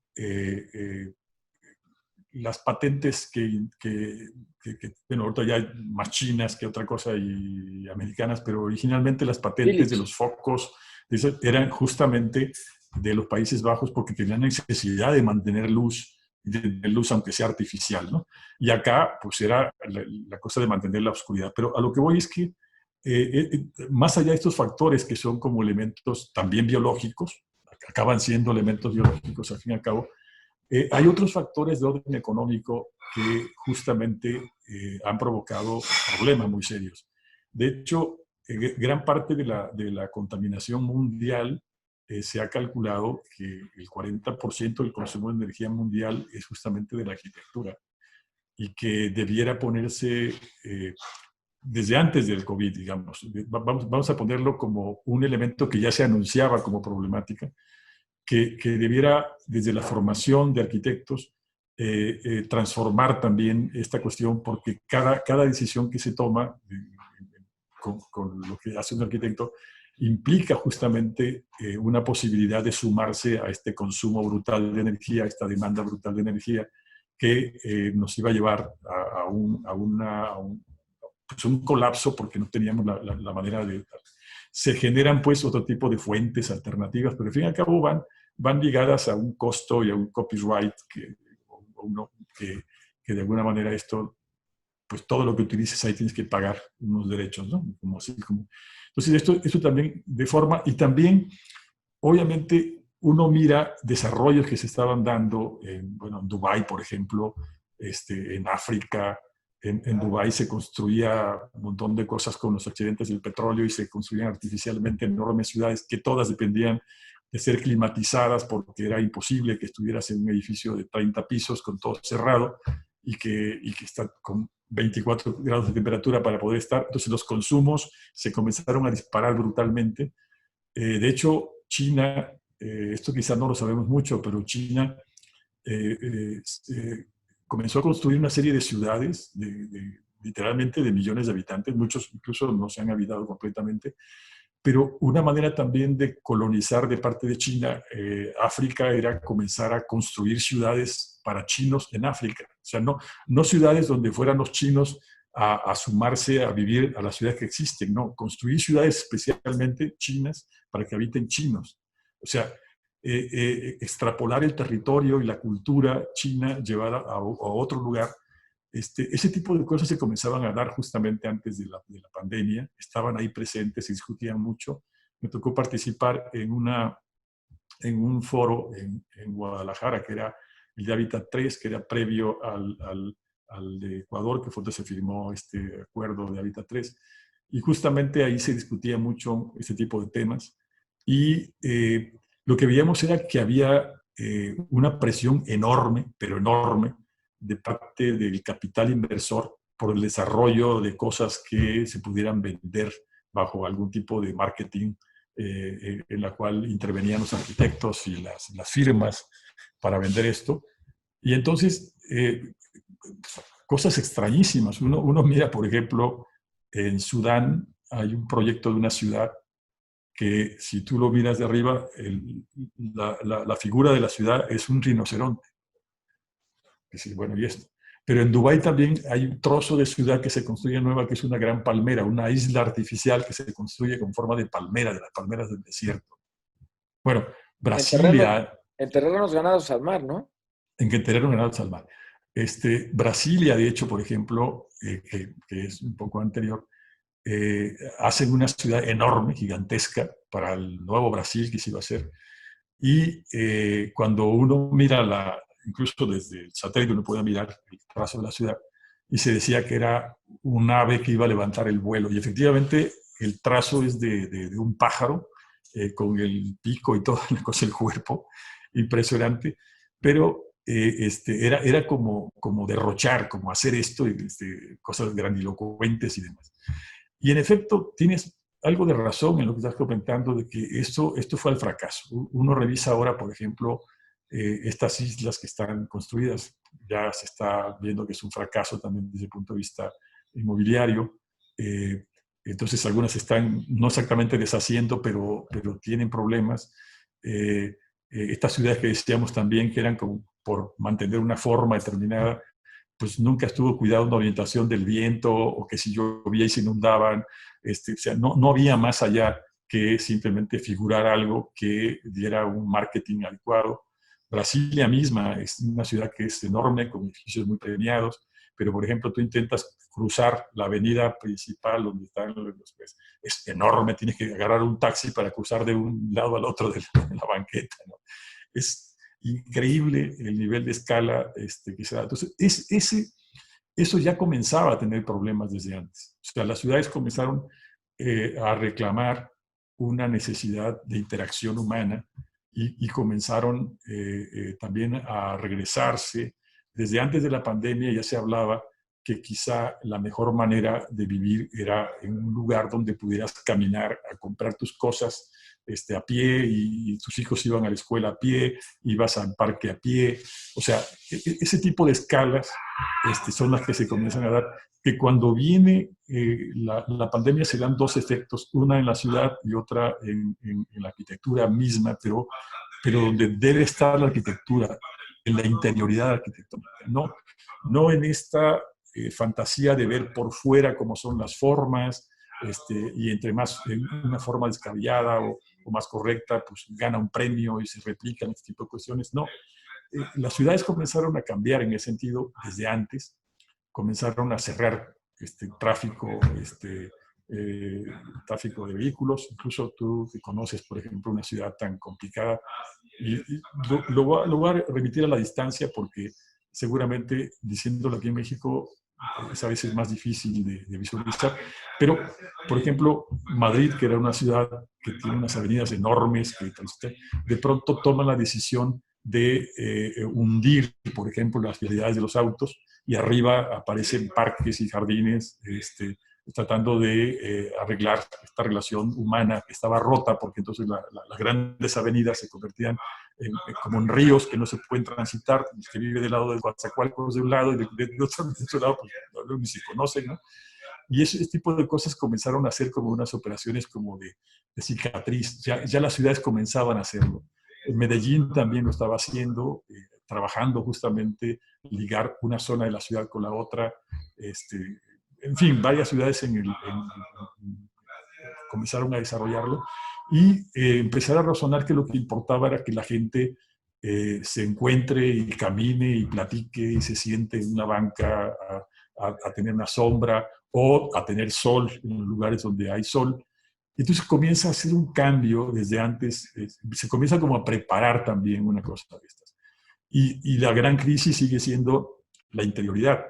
Speaker 3: las patentes bueno, ahorita ya hay más chinas que otra cosa y americanas, pero originalmente las patentes de los focos eran justamente de los Países Bajos porque tenían necesidad de mantener luz aunque sea artificial, ¿no? Y acá, pues era la cosa de mantener la oscuridad. Pero a lo que voy es que, más allá de estos factores que son como elementos también biológicos, acaban siendo elementos biológicos al fin y al cabo, hay otros factores de orden económico que justamente han provocado problemas muy serios. De hecho, gran parte de la contaminación mundial se ha calculado que el 40% del consumo de energía mundial es justamente de la arquitectura y que debiera ponerse desde antes del COVID, digamos. Vamos a ponerlo como un elemento que ya se anunciaba como problemática, que debiera, desde la formación de arquitectos, transformar también esta cuestión, porque cada decisión que se toma con lo que hace un arquitecto implica justamente una posibilidad de sumarse a este consumo brutal de energía, a esta demanda brutal de energía, que nos iba a llevar a un colapso porque no teníamos la manera de... Se generan pues otro tipo de fuentes alternativas, pero al fin y al cabo van ligadas a un costo y a un copyright que de alguna manera esto, pues todo lo que utilices ahí tienes que pagar unos derechos, ¿no? Entonces esto también deforma, y también obviamente uno mira desarrollos que se estaban dando en Dubái, por ejemplo, en África. En Dubái se construía un montón de cosas con los accidentes del petróleo y se construían artificialmente enormes ciudades que todas dependían de ser climatizadas porque era imposible que estuvieras en un edificio de 30 pisos con todo cerrado y que está con 24 grados de temperatura para poder estar. Entonces los consumos se comenzaron a disparar brutalmente. De hecho, China, esto quizás no lo sabemos mucho, pero China comenzó a construir una serie de ciudades, literalmente de millones de habitantes, muchos incluso no se han habitado completamente, pero una manera también de colonizar de parte de China África era comenzar a construir ciudades para chinos en África. O sea, no ciudades donde fueran los chinos a sumarse a vivir a las ciudades que existen, no, construir ciudades especialmente chinas para que habiten chinos. O sea, extrapolar el territorio y la cultura china llevada a otro lugar ese tipo de cosas se comenzaban a dar justamente antes de la pandemia, estaban ahí presentes, se discutían mucho. Me tocó participar en un foro en Guadalajara, que era el de Hábitat 3, que era previo al de Ecuador, que fue donde se firmó este acuerdo de Hábitat 3. Y justamente ahí se discutía mucho este tipo de temas. Y lo que veíamos era que había una presión enorme, pero enorme, de parte del capital inversor por el desarrollo de cosas que se pudieran vender bajo algún tipo de marketing en la cual intervenían los arquitectos y las firmas para vender esto. Y entonces, cosas extrañísimas. Uno mira, por ejemplo, en Sudán hay un proyecto de una ciudad que, si tú lo miras de arriba, la figura de la ciudad es un rinoceronte. Sí, bueno, y esto. Pero en Dubái también hay un trozo de ciudad que se construye nueva, que es una gran palmera, una isla artificial que se construye con forma de palmera, de las palmeras del desierto. Bueno, Brasilia...
Speaker 2: En terrenos ganados al mar, ¿no?
Speaker 3: En terrenos ganados al mar. Brasilia, de hecho, por ejemplo, que es un poco anterior, hacen una ciudad enorme, gigantesca, para el nuevo Brasil que se iba a hacer. Y cuando uno mira incluso desde el satélite uno puede mirar el trazo de la ciudad, y se decía que era un ave que iba a levantar el vuelo. Y efectivamente el trazo es de un pájaro con el pico y toda la cosa, el cuerpo, impresionante. Pero era como derrochar, como hacer esto, cosas grandilocuentes y demás. Y en efecto tienes algo de razón en lo que estás comentando, de que esto fue al fracaso. Uno revisa ahora, por ejemplo, estas islas que están construidas, ya se está viendo que es un fracaso también desde el punto de vista inmobiliario. Entonces algunas están no exactamente deshaciendo, pero tienen problemas. Estas ciudades que decíamos también, que eran como por mantener una forma determinada, pues nunca estuvo cuidado una orientación del viento, o que si llovía y se inundaban. O sea, no había más allá que simplemente figurar algo que diera un marketing adecuado. Brasilia misma es una ciudad que es enorme, con edificios muy premiados, pero por ejemplo tú intentas cruzar la avenida principal donde están es enorme, tienes que agarrar un taxi para cruzar de un lado al otro de la banqueta, ¿no? Es increíble el nivel de escala que se da. Entonces, eso ya comenzaba a tener problemas desde antes. O sea, las ciudades comenzaron a reclamar una necesidad de interacción humana, y comenzaron también a regresarse. Desde antes de la pandemia ya se hablaba que quizá la mejor manera de vivir era en un lugar donde pudieras caminar a comprar tus cosas a pie, y tus hijos iban a la escuela a pie, ibas al parque a pie. O sea, ese tipo de escalas son las que se comienzan a dar, que cuando viene la pandemia se dan dos efectos, una en la ciudad y otra en la arquitectura misma, pero donde debe estar la arquitectura, en la interioridad arquitectónica, no en esta fantasía de ver por fuera cómo son las formas, y entre más una forma descabellada o más correcta, pues gana un premio y se replican este tipo de cuestiones. No, las ciudades comenzaron a cambiar en ese sentido desde antes, comenzaron a cerrar tráfico, tráfico de vehículos. Incluso tú que conoces, por ejemplo, una ciudad tan complicada, y lo voy a remitir a la distancia, porque seguramente diciéndolo aquí en México es a veces más difícil de visualizar, pero por ejemplo Madrid, que era una ciudad que tiene unas avenidas enormes, que de pronto toma la decisión de hundir, por ejemplo, las vialidades de los autos, y arriba aparecen parques y jardines, tratando de arreglar esta relación humana que estaba rota, porque entonces las grandes avenidas se convertían como en ríos que no se pueden transitar. Los que vive del lado de Coatzacoalcos de un lado y de otro lado, pues ni se conocen, ¿no? Y ese tipo de cosas comenzaron a hacer como unas operaciones como de cicatriz. Ya las ciudades comenzaban a hacerlo. Medellín también lo estaba haciendo, trabajando justamente ligar una zona de la ciudad con la otra. En fin, varias ciudades comenzaron a desarrollarlo, y empezar a razonar que lo que importaba era que la gente se encuentre y camine y platique y se siente en una banca a tener una sombra o a tener sol en los lugares donde hay sol. Entonces comienza a hacer un cambio desde antes, se comienza como a preparar también una cosa de estas. Y la gran crisis sigue siendo la interioridad,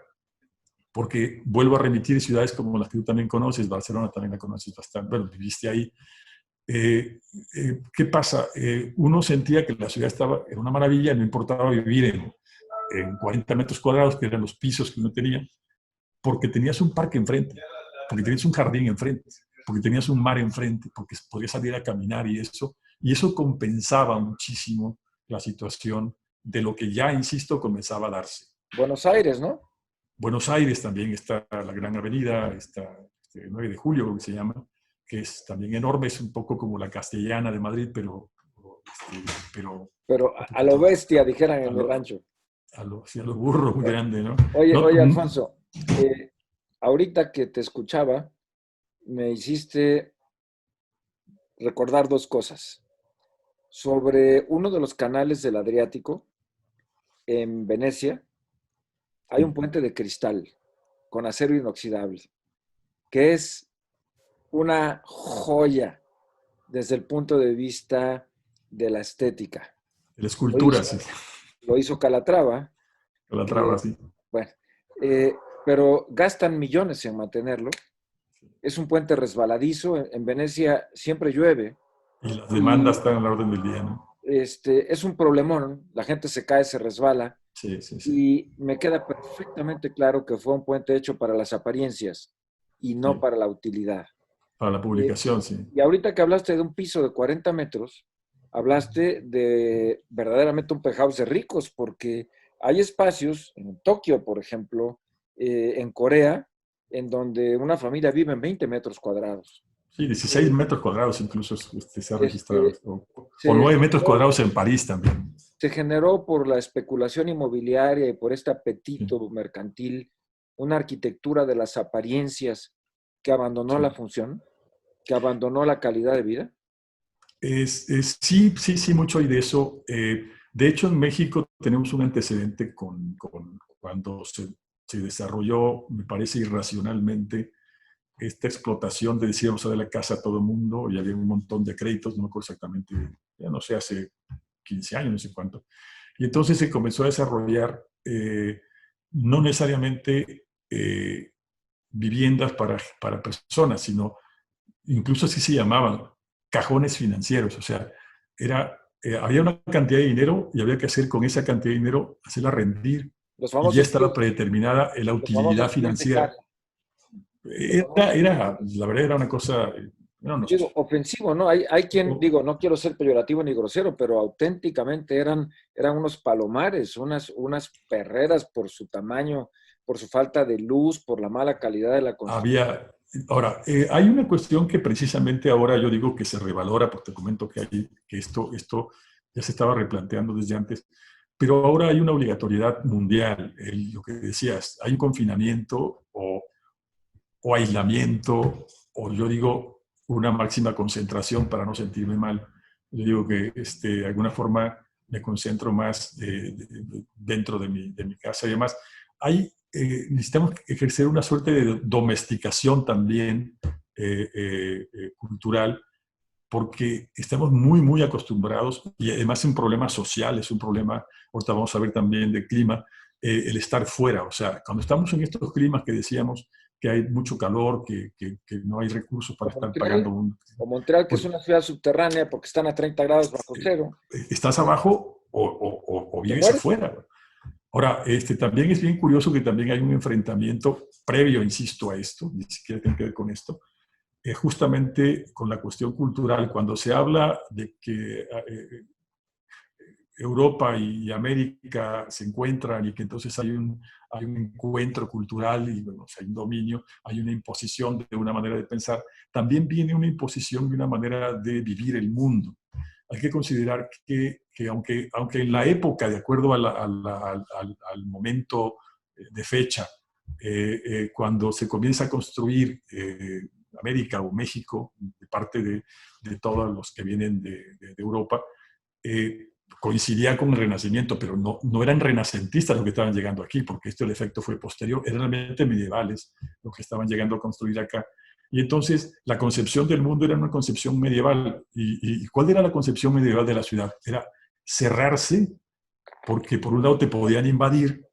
Speaker 3: porque vuelvo a remitir ciudades como las que tú también conoces, Barcelona también la conoces bastante, bueno, viviste ahí. ¿Qué pasa? Uno sentía que la ciudad era una maravilla, no importaba vivir en 40 metros cuadrados, que eran los pisos que uno tenía, porque tenías un parque enfrente, porque tenías un jardín enfrente, porque tenías un mar enfrente, porque podías salir a caminar y eso compensaba muchísimo la situación de lo que ya, insisto, comenzaba a darse.
Speaker 2: Buenos Aires, ¿no?
Speaker 3: Buenos Aires también está la Gran Avenida, está 9 de Julio, creo que se llama, que es también enorme, es un poco como la Castellana de Madrid, pero
Speaker 2: a lo bestia, dijeran en mi rancho.
Speaker 3: Sí, a lo burro, muy grande, ¿no?
Speaker 2: Oye, Alfonso, ahorita que te escuchaba, me hiciste recordar dos cosas. Sobre uno de los canales del Adriático, en Venecia, hay un puente de cristal con acero inoxidable, que es una joya desde el punto de vista de la estética.
Speaker 3: La escultura, sí.
Speaker 2: Lo hizo Calatrava.
Speaker 3: Calatrava, sí.
Speaker 2: Bueno, pero gastan millones en mantenerlo. Es un puente resbaladizo. En Venecia siempre llueve.
Speaker 3: Y las demandas están a la orden del día, ¿no?
Speaker 2: Es un problemón. La gente se cae, se resbala.
Speaker 3: Sí.
Speaker 2: Y me queda perfectamente claro que fue un puente hecho para las apariencias y no para la utilidad.
Speaker 3: Para la publicación, sí.
Speaker 2: Y ahorita que hablaste de un piso de 40 metros, hablaste de verdaderamente un penthouse de ricos, porque hay espacios, en Tokio, por ejemplo, en Corea, en donde una familia vive en 20 metros cuadrados.
Speaker 3: Sí, 16 metros cuadrados incluso se ha registrado. O 9 metros cuadrados en París también.
Speaker 2: Se generó por la especulación inmobiliaria y por este apetito mercantil una arquitectura de las apariencias que abandonó la función, que abandonó la calidad de vida.
Speaker 3: Sí, mucho hay de eso. De hecho, en México tenemos un antecedente con cuando se desarrolló, me parece irracionalmente, esta explotación de decir, vamos a dar la casa a todo el mundo, y había un montón de créditos, no me acuerdo exactamente, ya no sé, hace 15 años, no sé cuánto. Y entonces se comenzó a desarrollar no necesariamente viviendas para personas, sino incluso así se llamaban, cajones financieros. O sea, había una cantidad de dinero y había que hacer con esa cantidad de dinero, hacerla rendir. Y ya estaba predeterminada la utilidad financiera. La verdad era una cosa...
Speaker 2: Digo, ofensivo, ¿no? Hay quien, digo, no quiero ser peyorativo ni grosero, pero auténticamente eran unos palomares, unas perreras por su tamaño, por su falta de luz, por la mala calidad de la construcción.
Speaker 3: Ahora, hay una cuestión que precisamente ahora yo digo que se revalora, porque te comento que esto ya se estaba replanteando desde antes, pero ahora hay una obligatoriedad mundial. Lo que decías, hay un confinamiento o aislamiento, o yo digo una máxima concentración para no sentirme mal. Yo digo que de alguna forma me concentro más dentro de mi casa y demás. Necesitamos ejercer una suerte de domesticación también cultural, porque estamos muy, muy acostumbrados, y además es un problema social, es un problema, ahorita vamos a ver también de clima, el estar fuera. O sea, cuando estamos en estos climas que decíamos que hay mucho calor, que no hay recursos para estar pagando
Speaker 2: o Montreal, que es una ciudad subterránea porque están a 30 grados bajo cero.
Speaker 3: Estás abajo o vives afuera. Ahora, también es bien curioso que también hay un enfrentamiento previo, insisto, a esto, ni siquiera tiene que ver con esto, justamente con la cuestión cultural. Cuando se habla de que Europa y América se encuentran y que entonces hay un encuentro cultural y bueno, hay un dominio, hay una imposición de una manera de pensar, también viene una imposición de una manera de vivir el mundo. Hay que considerar que aunque en la época, de acuerdo al momento de fecha, cuando se comienza a construir América o México, de parte de todos los que vienen de Europa, coincidía con el Renacimiento, pero no eran renacentistas los que estaban llegando aquí, porque el efecto fue posterior, eran realmente medievales los que estaban llegando a construir acá. Y entonces la concepción del mundo era una concepción medieval. ¿Y cuál era la concepción medieval de la ciudad? Era cerrarse, porque por un lado te podían invadir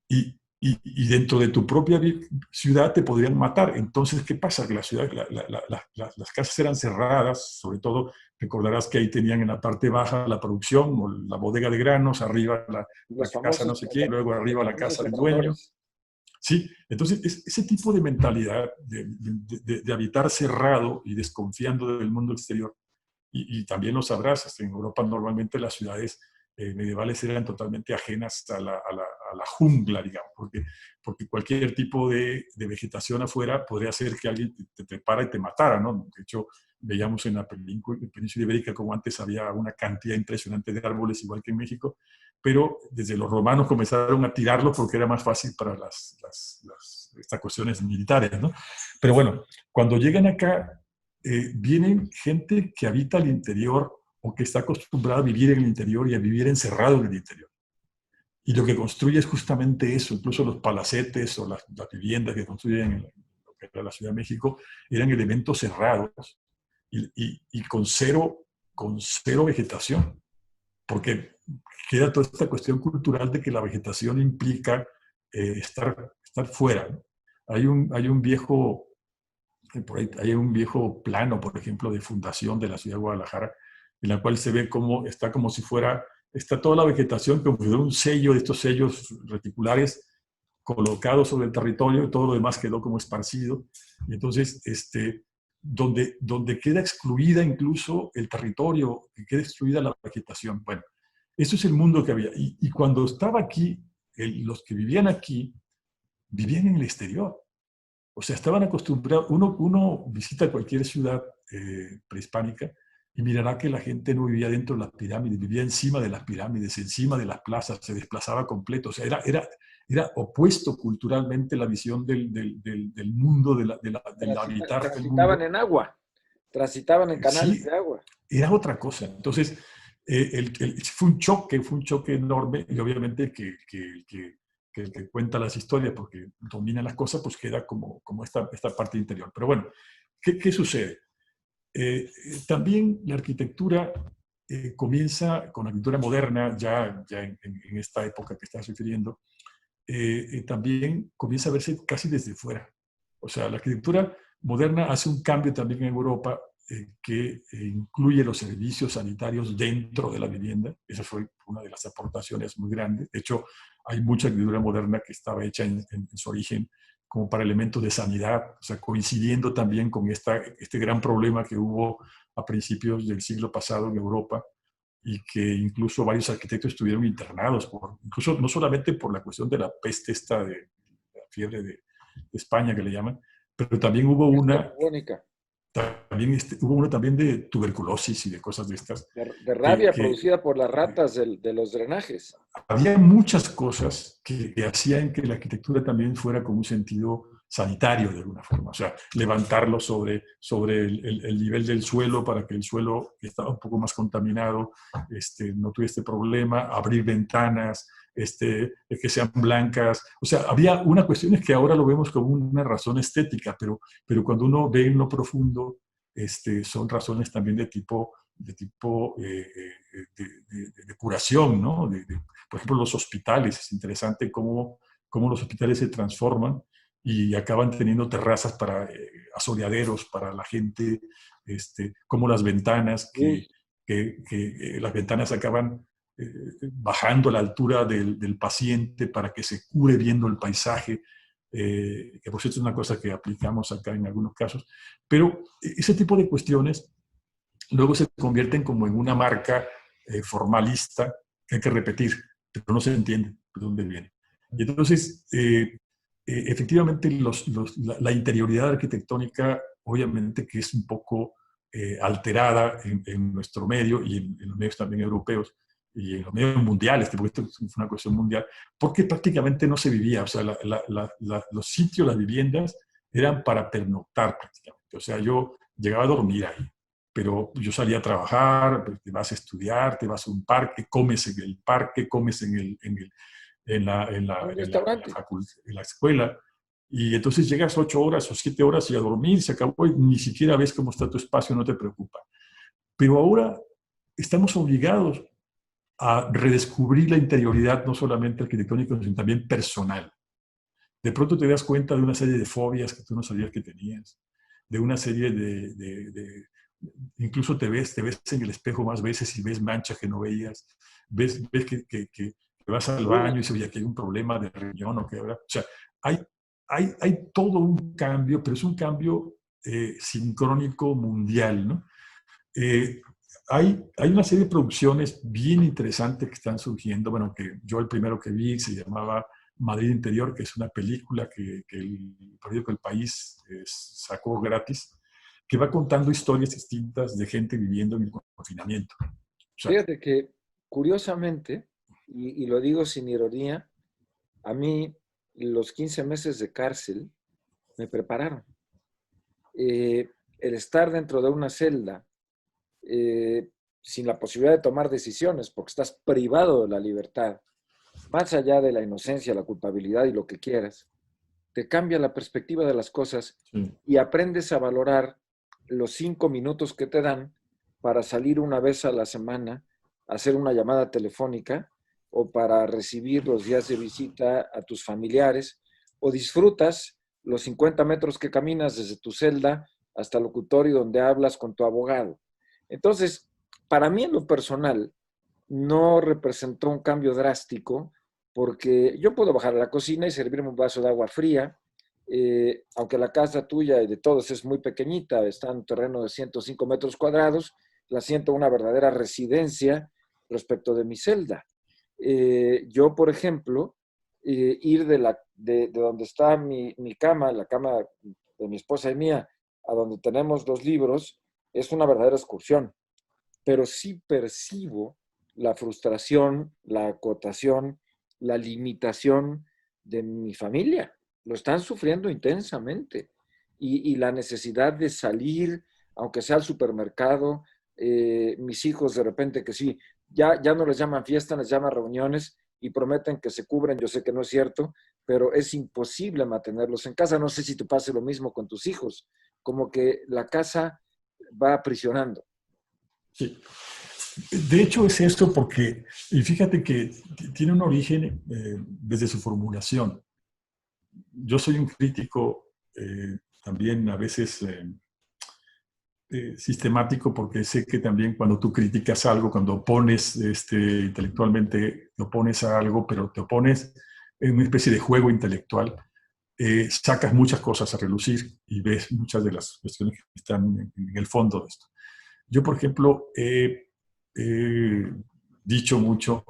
Speaker 3: y dentro de tu propia ciudad te podrían matar. Entonces, ¿qué pasa? Que la ciudad, las casas eran cerradas, sobre todo, recordarás que ahí tenían en la parte baja la producción, o la bodega de granos, arriba la casa no sé quién, luego arriba la casa del dueño. Sí, entonces ese tipo de mentalidad de habitar cerrado y desconfiando del mundo exterior, y también lo sabrás, en Europa normalmente las ciudades medievales eran totalmente ajenas a la jungla, digamos, porque cualquier tipo de vegetación afuera podría hacer que alguien te trepara y te matara, ¿no? De hecho, veíamos en la península ibérica como antes había una cantidad impresionante de árboles, igual que en México, pero desde los romanos comenzaron a tirarlos porque era más fácil para estas cuestiones militares, ¿no? Pero bueno, cuando llegan acá, vienen gente que habita el interior o que está acostumbrada a vivir en el interior y a vivir encerrado en el interior. Y lo que construye es justamente eso, incluso los palacetes o las viviendas que construyen en lo que era la Ciudad de México, eran elementos cerrados y con cero vegetación, porque queda toda esta cuestión cultural de que la vegetación implica estar fuera, ¿no? Hay un viejo plano, por ejemplo, de fundación de la ciudad de Guadalajara, en la cual se ve cómo está como si fuera, está toda la vegetación como si fuera un sello de estos sellos reticulares colocados sobre el territorio, y todo lo demás quedó como esparcido. Y entonces, donde queda excluida incluso el territorio, que queda excluida la vegetación. Bueno, eso es el mundo que había. Y cuando estaba aquí, los que vivían aquí, vivían en el exterior. O sea, estaban acostumbrados, uno visita cualquier ciudad prehispánica y mirará que la gente no vivía dentro de las pirámides, vivía encima de las pirámides, encima de las plazas, se desplazaba completo. O sea, era opuesto culturalmente la visión del mundo, del habitar.
Speaker 2: Transitaban en agua, transitaban en canales de agua.
Speaker 3: Era otra cosa. Entonces, fue un choque enorme, y obviamente que el que cuenta las historias, porque domina las cosas, pues queda como esta parte interior. Pero bueno, ¿qué sucede? También la arquitectura comienza con la arquitectura moderna, ya en esta época que estás refiriendo, también comienza a verse casi desde fuera. O sea, la arquitectura moderna hace un cambio también en Europa que incluye los servicios sanitarios dentro de la vivienda. Esa fue una de las aportaciones muy grandes. De hecho, hay mucha arquitectura moderna que estaba hecha en su origen como para elementos de sanidad, o sea, coincidiendo también con este gran problema que hubo a principios del siglo pasado en Europa, y que incluso varios arquitectos estuvieron internados, incluso no solamente por la cuestión de la peste de la fiebre de España que le llaman, pero también hubo una también de tuberculosis y de cosas de estas.
Speaker 2: De rabia producida por las ratas de los drenajes.
Speaker 3: Había muchas cosas que hacían que la arquitectura también fuera con un sentido sanitario de alguna forma. O sea, levantarlo sobre el nivel del suelo para que el suelo, que estaba un poco más contaminado, no tuviera este problema, abrir ventanas, que sean blancas. O sea, había una cuestión que ahora lo vemos como una razón estética, pero cuando uno ve en lo profundo, son razones también de tipo de curación, ¿no? Por ejemplo, los hospitales. Es interesante cómo los hospitales se transforman y acaban teniendo terrazas para asoleaderos para la gente, como las ventanas, que las ventanas acaban bajando la altura del paciente para que se cure viendo el paisaje, que por cierto es una cosa que aplicamos acá en algunos casos. Pero ese tipo de cuestiones luego se convierten como en una marca formalista que hay que repetir, pero no se entiende de dónde viene. Y entonces, efectivamente, la interioridad arquitectónica, obviamente que es un poco alterada en nuestro medio y en los medios también europeos, y en los medios mundiales, porque esto es una cuestión mundial, porque prácticamente no se vivía. O sea, los sitios, las viviendas, eran para pernoctar prácticamente. O sea, yo llegaba a dormir ahí. pero yo salía a trabajar, te vas a estudiar, te vas a un parque, comes en el parque, comes en la escuela, y entonces llegas 8 horas o 7 horas y a dormir, se acabó, y ni siquiera ves cómo está tu espacio, no te preocupa. Pero ahora estamos obligados a redescubrir la interioridad, no solamente arquitectónica, sino también personal. De pronto te das cuenta de una serie de fobias que tú no sabías que tenías, de una serie incluso te ves en el espejo más veces y ves manchas que no veías, ves que vas al baño y dices, oye, aquí hay un problema de riñón o qué, ¿verdad? O sea, hay todo un cambio, pero es un cambio sincrónico mundial, ¿no? Hay una serie de producciones bien interesantes que están surgiendo. Bueno, que yo el primero que vi se llamaba Madrid Interior, que es una película que el periódico El País sacó gratis, que va contando historias distintas de gente viviendo en el confinamiento. O sea,
Speaker 2: fíjate que, curiosamente, y lo digo sin ironía, a mí los 15 meses de cárcel me prepararon. El estar dentro de una celda, sin la posibilidad de tomar decisiones, porque estás privado de la libertad, más allá de la inocencia, la culpabilidad y lo que quieras, te cambia la perspectiva de las cosas y aprendes a valorar los 5 minutos que te dan para salir una vez a la semana, hacer una llamada telefónica o para recibir los días de visita a tus familiares, o disfrutas los 50 metros que caminas desde tu celda hasta el locutorio donde hablas con tu abogado. Entonces, para mí en lo personal, no representó un cambio drástico, porque yo puedo bajar a la cocina y servirme un vaso de agua fría, aunque la casa tuya y de todos es muy pequeñita, está en un terreno de 105 metros cuadrados, la siento una verdadera residencia respecto de mi celda. Yo, por ejemplo, ir de donde está mi cama, la cama de mi esposa y mía, a donde tenemos los libros, es una verdadera excursión. Pero sí percibo la frustración, la acotación, la limitación de mi familia. Lo están sufriendo intensamente. Y la necesidad de salir, aunque sea al supermercado, mis hijos de repente que sí, ya no les llaman fiesta, les llaman reuniones y prometen que se cubren. Yo sé que no es cierto, pero es imposible mantenerlos en casa. No sé si te pase lo mismo con tus hijos, como que la casa va aprisionando.
Speaker 3: Sí. De hecho es esto porque, y fíjate que tiene un origen desde su formulación. Yo soy un crítico también a veces sistemático, porque sé que también cuando tú criticas algo, cuando opones intelectualmente, te opones a algo, pero te opones en una especie de juego intelectual, sacas muchas cosas a relucir y ves muchas de las cuestiones que están en el fondo de esto. Yo, por ejemplo, he dicho mucho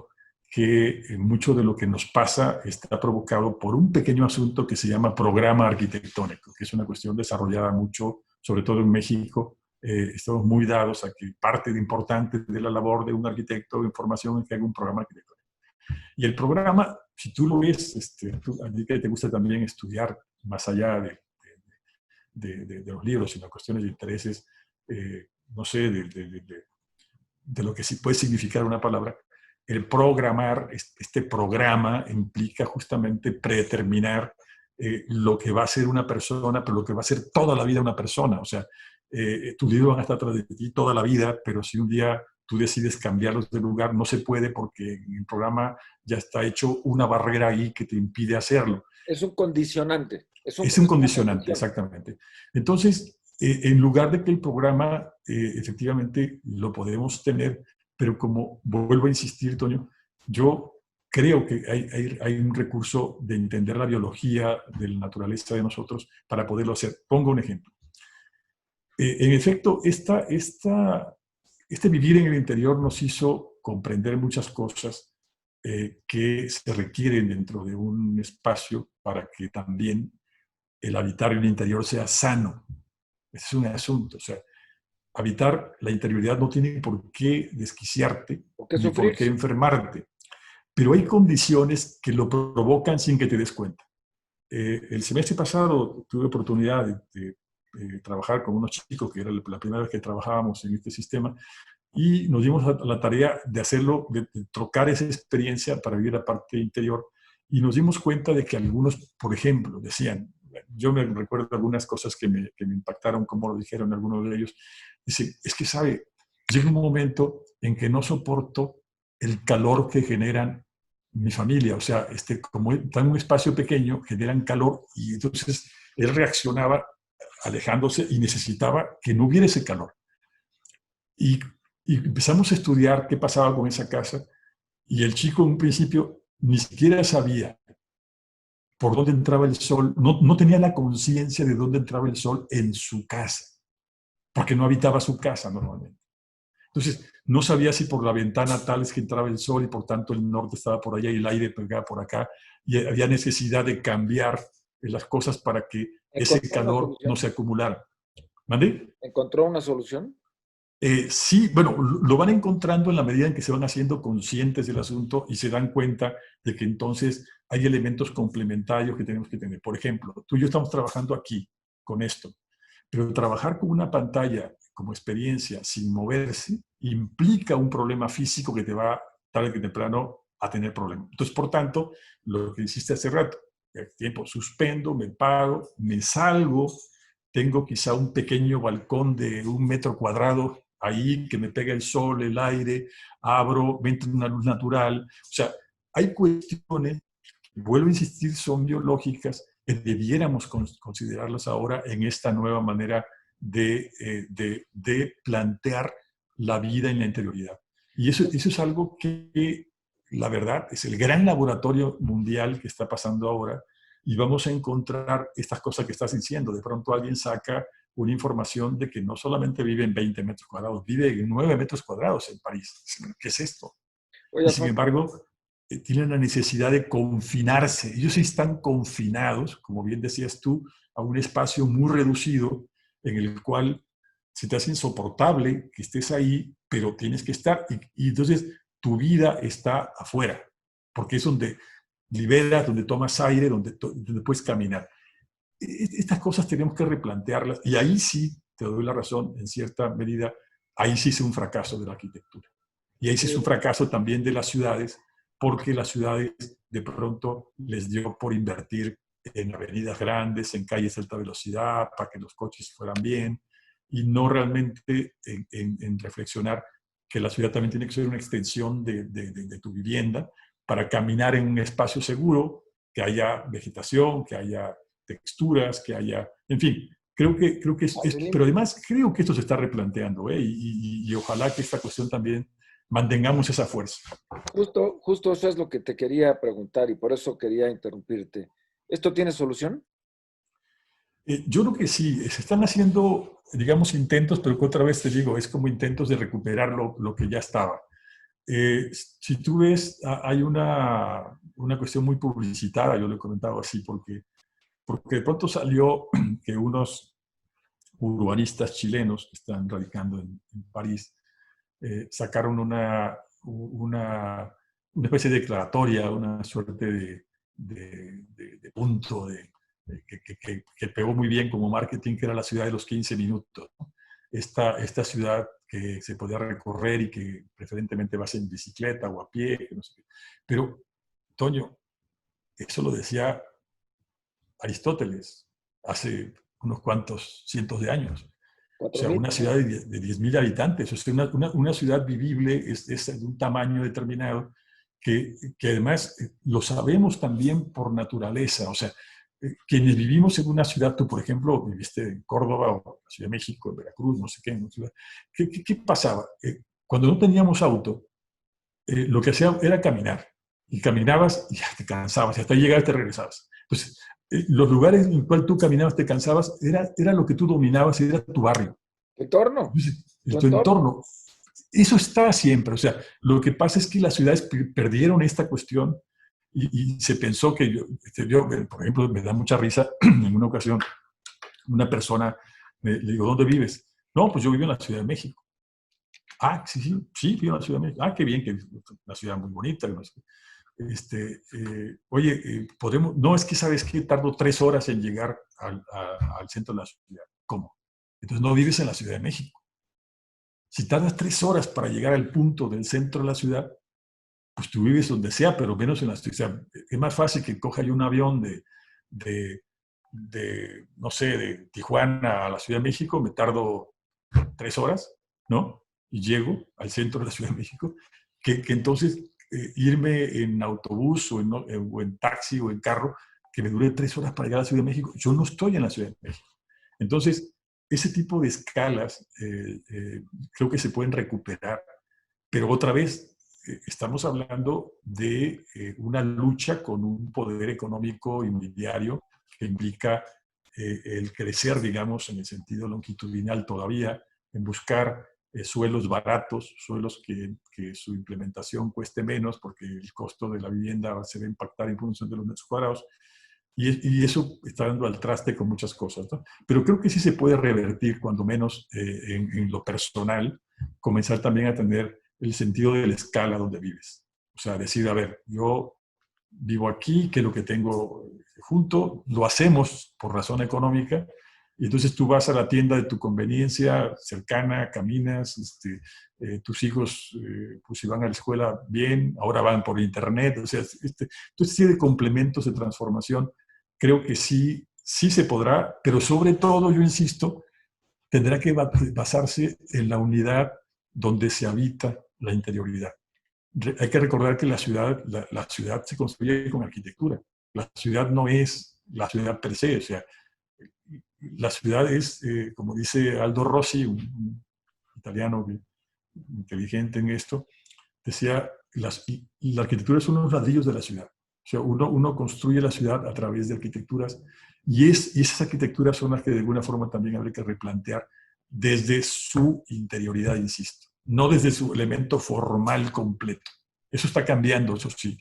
Speaker 3: que mucho de lo que nos pasa está provocado por un pequeño asunto que se llama programa arquitectónico, que es una cuestión desarrollada mucho, sobre todo en México. Estamos muy dados a que parte de importante de la labor de un arquitecto de información es que haga un programa arquitectónico. Y el programa, si tú lo ves, a ti que te gusta también estudiar más allá de los libros, sino cuestiones de intereses, no sé, de lo que sí puede significar una palabra, el programar, este programa implica justamente predeterminar lo que va a ser una persona, pero lo que va a ser toda la vida una persona. O sea, tus libros van a estar atrás de ti toda la vida, pero si un día tú decides cambiarlos de lugar, no se puede porque en el programa ya está hecho una barrera ahí que te impide hacerlo.
Speaker 2: Es un condicionante.
Speaker 3: Es un condicionante, exactamente. Entonces, en lugar de que el programa efectivamente lo podemos tener, pero como vuelvo a insistir, Toño, yo creo que hay un recurso de entender la biología de la naturaleza de nosotros para poderlo hacer. Pongo un ejemplo. En efecto, este vivir en el interior nos hizo comprender muchas cosas que se requieren dentro de un espacio para que también el habitar en el interior sea sano. Ese es un asunto. O sea, habitar la interioridad no tiene por qué desquiciarte ni por qué enfermarte. Pero hay condiciones que lo provocan sin que te des cuenta. El semestre pasado tuve oportunidad de trabajar con unos chicos, que era la primera vez que trabajábamos en este sistema, y nos dimos a la tarea de hacerlo, de trocar esa experiencia para vivir la parte interior, y nos dimos cuenta de que algunos, por ejemplo, decían, yo me recuerdo algunas cosas que me impactaron, como lo dijeron algunos de ellos, dice, es que sabe, llega un momento en que no soporto el calor que generan mi familia, o sea, como está en un espacio pequeño, generan calor, y entonces él reaccionaba alejándose y necesitaba que no hubiera ese calor. Y empezamos a estudiar qué pasaba con esa casa, y el chico en un principio ni siquiera sabía por dónde entraba el sol, no tenía la conciencia de dónde entraba el sol en su casa, porque no habitaba su casa normalmente. Entonces, no sabía si por la ventana tal es que entraba el sol y por tanto el norte estaba por allá y el aire pegaba por acá, y había necesidad de cambiar las cosas para que ese calor no se acumulara. ¿Mande?
Speaker 2: ¿Encontró una solución?
Speaker 3: Sí, bueno, lo van encontrando en la medida en que se van haciendo conscientes del asunto y se dan cuenta de que entonces hay elementos complementarios que tenemos que tener. Por ejemplo, tú y yo estamos trabajando aquí con esto, pero trabajar con una pantalla como experiencia sin moverse implica un problema físico que te va tarde que temprano a tener problemas. Entonces, por tanto, lo que hiciste hace rato, el tiempo suspendo, me paro, me salgo, tengo quizá un pequeño balcón de 1 metro cuadrado ahí que me pega el sol, el aire, abro, me entra una luz natural. O sea, hay cuestiones, vuelvo a insistir, son biológicas, que debiéramos considerarlas ahora en esta nueva manera de plantear la vida en la interioridad. Y eso es algo que, la verdad, es el gran laboratorio mundial que está pasando ahora, y vamos a encontrar estas cosas que estás diciendo. De pronto alguien saca una información de que no solamente vive en 20 metros cuadrados, vive en 9 metros cuadrados en París. ¿Qué es esto?
Speaker 2: Oye,
Speaker 3: y sin embargo, tienen la necesidad de confinarse. Ellos están confinados, como bien decías tú, a un espacio muy reducido en el cual se te hace insoportable que estés ahí, pero tienes que estar. Y entonces tu vida está afuera, porque es donde liberas, donde tomas aire, donde puedes caminar. Estas cosas tenemos que replantearlas, y ahí sí, te doy la razón, en cierta medida, ahí sí es un fracaso de la arquitectura. Y ahí sí es un fracaso también de las ciudades, porque las ciudades de pronto les dio por invertir en avenidas grandes, en calles de alta velocidad, para que los coches fueran bien, y no realmente en reflexionar que la ciudad también tiene que ser una extensión de tu vivienda, para caminar en un espacio seguro, que haya vegetación, que haya texturas, que haya, en fin, creo que pero además creo que esto se está replanteando, y ojalá que esta cuestión también mantengamos esa fuerza.
Speaker 2: Justo eso es lo que te quería preguntar, y por eso quería interrumpirte. ¿Esto tiene solución?
Speaker 3: Yo creo que sí, se están haciendo, digamos, intentos, pero que otra vez te digo, es como intentos de recuperar lo que ya estaba. Si tú ves, hay una cuestión muy publicitada, yo lo he comentado así, porque de pronto salió que unos urbanistas chilenos que están radicando en París sacaron una especie de declaratoria, una suerte de punto que pegó muy bien como marketing, que era la ciudad de los 15 minutos, ¿no? Esta ciudad que se podía recorrer y que preferentemente vas en bicicleta o a pie, no sé qué. Pero, Toño, eso lo decía Aristóteles hace unos cuantos cientos de años. O sea, una ciudad de 10.000 habitantes, o sea, una ciudad vivible es de un tamaño determinado que además lo sabemos también por naturaleza. O sea, quienes vivimos en una ciudad, tú por ejemplo viviste en Córdoba o en la Ciudad de México, en Veracruz, no sé qué, en ciudad. ¿Qué pasaba? Cuando no teníamos auto, lo que hacía era caminar. Y caminabas y ya te cansabas, y hasta llegar te regresabas. Entonces, los lugares en los cuales tú caminabas, te cansabas, era lo que tú dominabas, era tu barrio.
Speaker 2: ¿Tu entorno?
Speaker 3: Tu entorno. Eso está siempre. O sea, lo que pasa es que las ciudades perdieron esta cuestión y se pensó que yo, por ejemplo, me da mucha risa, en una ocasión, una persona, le digo, ¿dónde vives? No, pues yo vivo en la Ciudad de México. Ah, sí, vivo en la Ciudad de México. Ah, qué bien, que es una ciudad muy bonita. Oye, podemos, no, es que sabes que tardo 3 horas en llegar al centro de la ciudad. ¿Cómo? Entonces no vives en la Ciudad de México. Si tardas 3 horas para llegar al punto del centro de la ciudad, pues tú vives donde sea, pero menos en la ciudad. O sea, es más fácil que coja yo un avión no sé, de Tijuana a la Ciudad de México, me tardo 3 horas, ¿no? Y llego al centro de la Ciudad de México, que entonces irme en autobús o en taxi o en carro, que me dure 3 horas para llegar a la Ciudad de México. Yo no estoy en la Ciudad de México. Entonces, ese tipo de escalas creo que se pueden recuperar, pero otra vez estamos hablando de una lucha con un poder económico inmobiliario que implica el crecer, digamos, en el sentido longitudinal todavía, en buscar suelos baratos, suelos que su implementación cueste menos, porque el costo de la vivienda se va a impactar en función de los metros cuadrados, y eso está dando al traste con muchas cosas, ¿no? Pero creo que sí se puede revertir, cuando menos en lo personal, comenzar también a tener el sentido de la escala donde vives. O sea, decir, a ver, yo vivo aquí, ¿qué es lo que tengo junto? Lo hacemos por razón económica, y entonces tú vas a la tienda de tu conveniencia cercana, caminas, tus hijos, pues si van a la escuela, bien, ahora van por internet, o sea, entonces sí, de complementos de transformación, creo que sí se podrá, pero sobre todo, yo insisto, tendrá que basarse en la unidad donde se habita la interioridad. Hay que recordar que la ciudad se construye con arquitectura. La ciudad no es la ciudad per se, o sea, la ciudad es, como dice Aldo Rossi, un italiano inteligente en esto, decía, la arquitectura son unos ladrillos de la ciudad. O sea, uno construye la ciudad a través de arquitecturas, y esas arquitecturas son las que de alguna forma también habría que replantear desde su interioridad, insisto, no desde su elemento formal completo. Eso está cambiando, eso sí.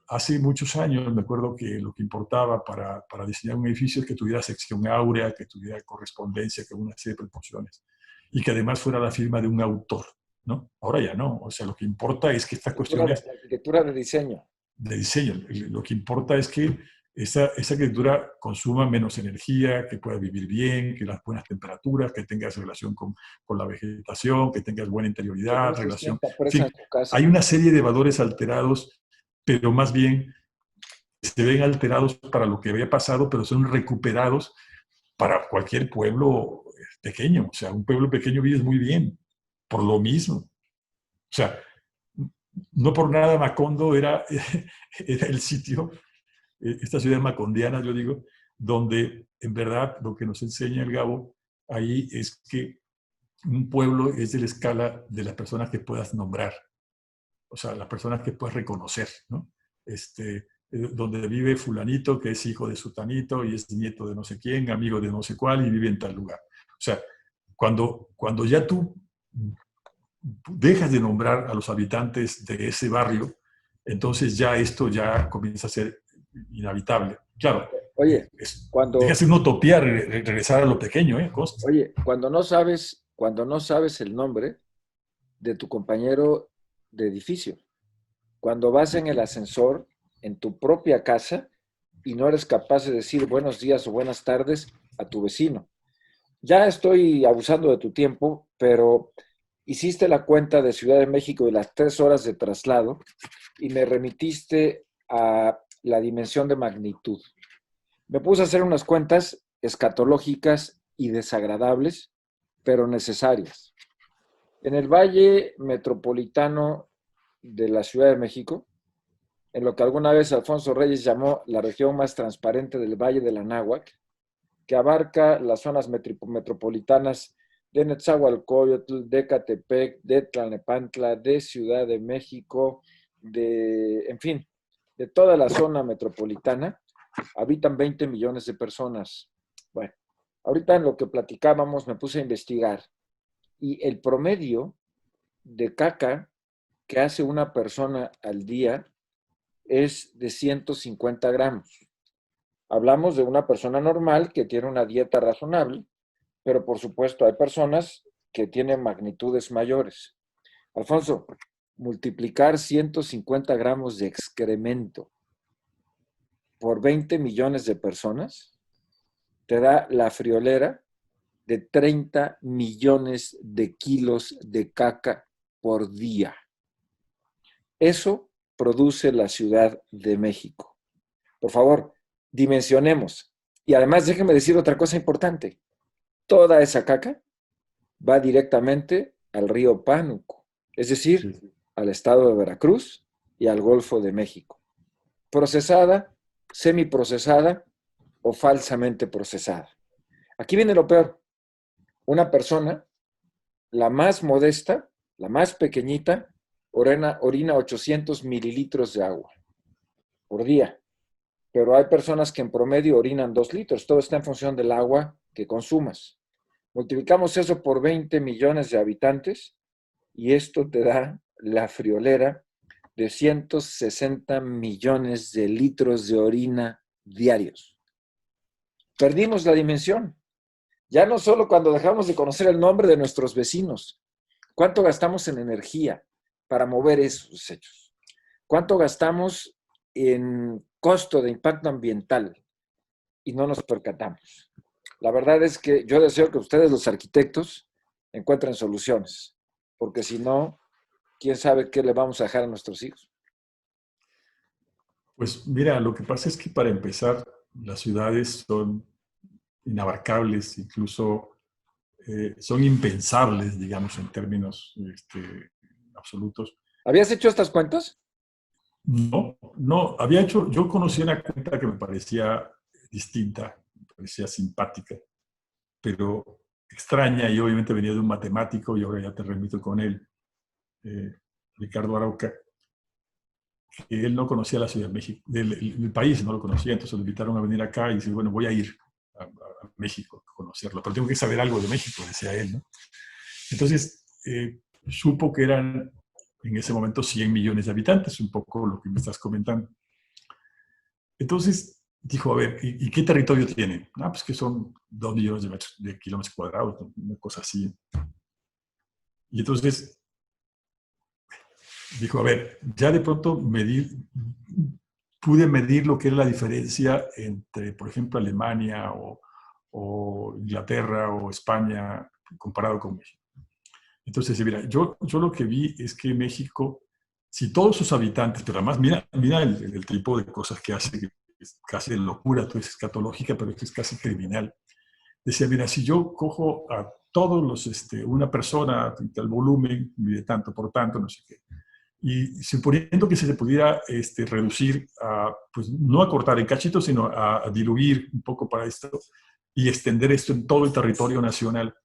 Speaker 3: Hace muchos años me acuerdo que lo que importaba para diseñar un edificio es que tuviera sección áurea, que tuviera correspondencia con una serie de proporciones, y que además fuera la firma de un autor, ¿no? Ahora ya no. O sea, lo que importa es que estas cuestiones...
Speaker 2: La arquitectura de diseño.
Speaker 3: De diseño. Lo que importa es que esa arquitectura consuma menos energía, que pueda vivir bien, que las buenas temperaturas, que tengas relación con la vegetación, que tengas buena interioridad, relación... En fin, hay una serie de valores alterados, pero más bien se ven alterados para lo que había pasado, pero son recuperados para cualquier pueblo pequeño. O sea, un pueblo pequeño vive muy bien, por lo mismo. O sea, no por nada Macondo era el sitio, esta ciudad macondiana, yo digo, donde en verdad lo que nos enseña el Gabo ahí es que un pueblo es de la escala de las personas que puedas nombrar. O sea, las personas que puedes reconocer, ¿no? Donde vive fulanito, que es hijo de sutanito y es nieto de no sé quién, amigo de no sé cuál, y vive en tal lugar. O sea, cuando ya tú dejas de nombrar a los habitantes de ese barrio, entonces ya esto ya comienza a ser inhabitable. Claro,
Speaker 2: oye,
Speaker 3: deja de ser una utopía regresar a lo pequeño, ¿eh? Consta.
Speaker 2: Oye, cuando no sabes el nombre de tu compañero de edificio, cuando vas en el ascensor en tu propia casa y no eres capaz de decir buenos días o buenas tardes a tu vecino. Ya estoy abusando de tu tiempo, pero hiciste la cuenta de Ciudad de México de las 3 horas de traslado y me remitiste a la dimensión de magnitud. Me puse a hacer unas cuentas escatológicas y desagradables, pero necesarias. En el Valle Metropolitano de la Ciudad de México, en lo que alguna vez Alfonso Reyes llamó la región más transparente del Valle de la Náhuac, que abarca las zonas metropolitanas de Netzahualcóyotl, de Ecatepec, de Tlalnepantla, de Ciudad de México, en fin, de toda la zona metropolitana, habitan 20 millones de personas. Bueno, ahorita en lo que platicábamos me puse a investigar y el promedio de caca que hace una persona al día es de 150 gramos. Hablamos de una persona normal que tiene una dieta razonable, pero por supuesto hay personas que tienen magnitudes mayores. Alfonso, multiplicar 150 gramos de excremento por 20 millones de personas te da la friolera de 30 millones de kilos de caca por día. Eso produce la Ciudad de México. Por favor, dimensionemos. Y además, déjenme decir otra cosa importante. Toda esa caca va directamente al río Pánuco, es decir, al estado de Veracruz y al Golfo de México. Procesada, semiprocesada o falsamente procesada. Aquí viene lo peor. Una persona, la más modesta, la más pequeñita, orina 800 mililitros de agua por día. Pero hay personas que en promedio orinan 2 litros. Todo está en función del agua que consumas. Multiplicamos eso por 20 millones de habitantes y esto te da la friolera de 160 millones de litros de orina diarios. Perdimos la dimensión. Ya no solo cuando dejamos de conocer el nombre de nuestros vecinos. ¿Cuánto gastamos en energía para mover esos desechos? ¿Cuánto gastamos en costo de impacto ambiental? Y no nos percatamos. La verdad es que yo deseo que ustedes, los arquitectos, encuentren soluciones. Porque si no, quién sabe qué le vamos a dejar a nuestros hijos.
Speaker 3: Pues mira, lo que pasa es que para empezar, las ciudades son inabarcables, incluso son impensables, digamos, en términos absolutos.
Speaker 2: ¿Habías hecho estas cuentas?
Speaker 3: No, yo conocí una cuenta que me parecía distinta, me parecía simpática, pero extraña, y obviamente venía de un matemático, y ahora ya te remito con él, Ricardo Arauca, que él no conocía la Ciudad de México, el país no lo conocía, entonces lo invitaron a venir acá y dice, bueno, voy a ir a México a conocerlo, pero tengo que saber algo de México, decía él, ¿no? Entonces, supo que eran en ese momento 100 millones de habitantes, un poco lo que me estás comentando. Entonces, dijo, a ver, ¿y qué territorio tiene? Ah, pues que son 2 millones de kilómetros cuadrados, una cosa así. Y entonces, dijo, a ver, ya de pronto pude medir lo que era la diferencia entre, por ejemplo, Alemania o Inglaterra o España comparado con México. Entonces, mira, yo lo que vi es que México, si todos sus habitantes, pero además mira el tipo de cosas que hace, que es casi de locura, tú es escatológica, pero esto es casi criminal. Decía, mira, si yo cojo a todos los, una persona, el volumen, mide tanto por tanto, no sé qué, y suponiendo que se pudiera reducir a, pues no a cortar en cachitos, sino a diluir un poco para esto y extender esto en todo el territorio nacional.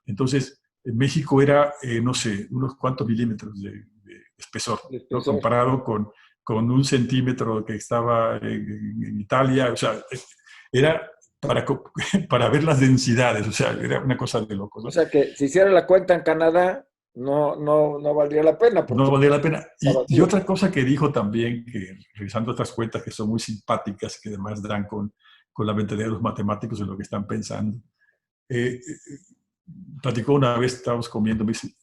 Speaker 3: Entonces, México era, no sé, unos cuantos milímetros de espesor, ¿no? Comparado con 1 centímetro que estaba en Italia. O sea, era para ver las densidades, o sea, era una cosa de locos, ¿no?
Speaker 2: O sea, que si hiciera la cuenta en Canadá, no valdría la pena.
Speaker 3: No valdría la pena. Y otra cosa que dijo también, que revisando otras cuentas que son muy simpáticas, que además dan con la mentalidad de los matemáticos en lo que están pensando, platicó una vez, estábamos comiendo, me dice,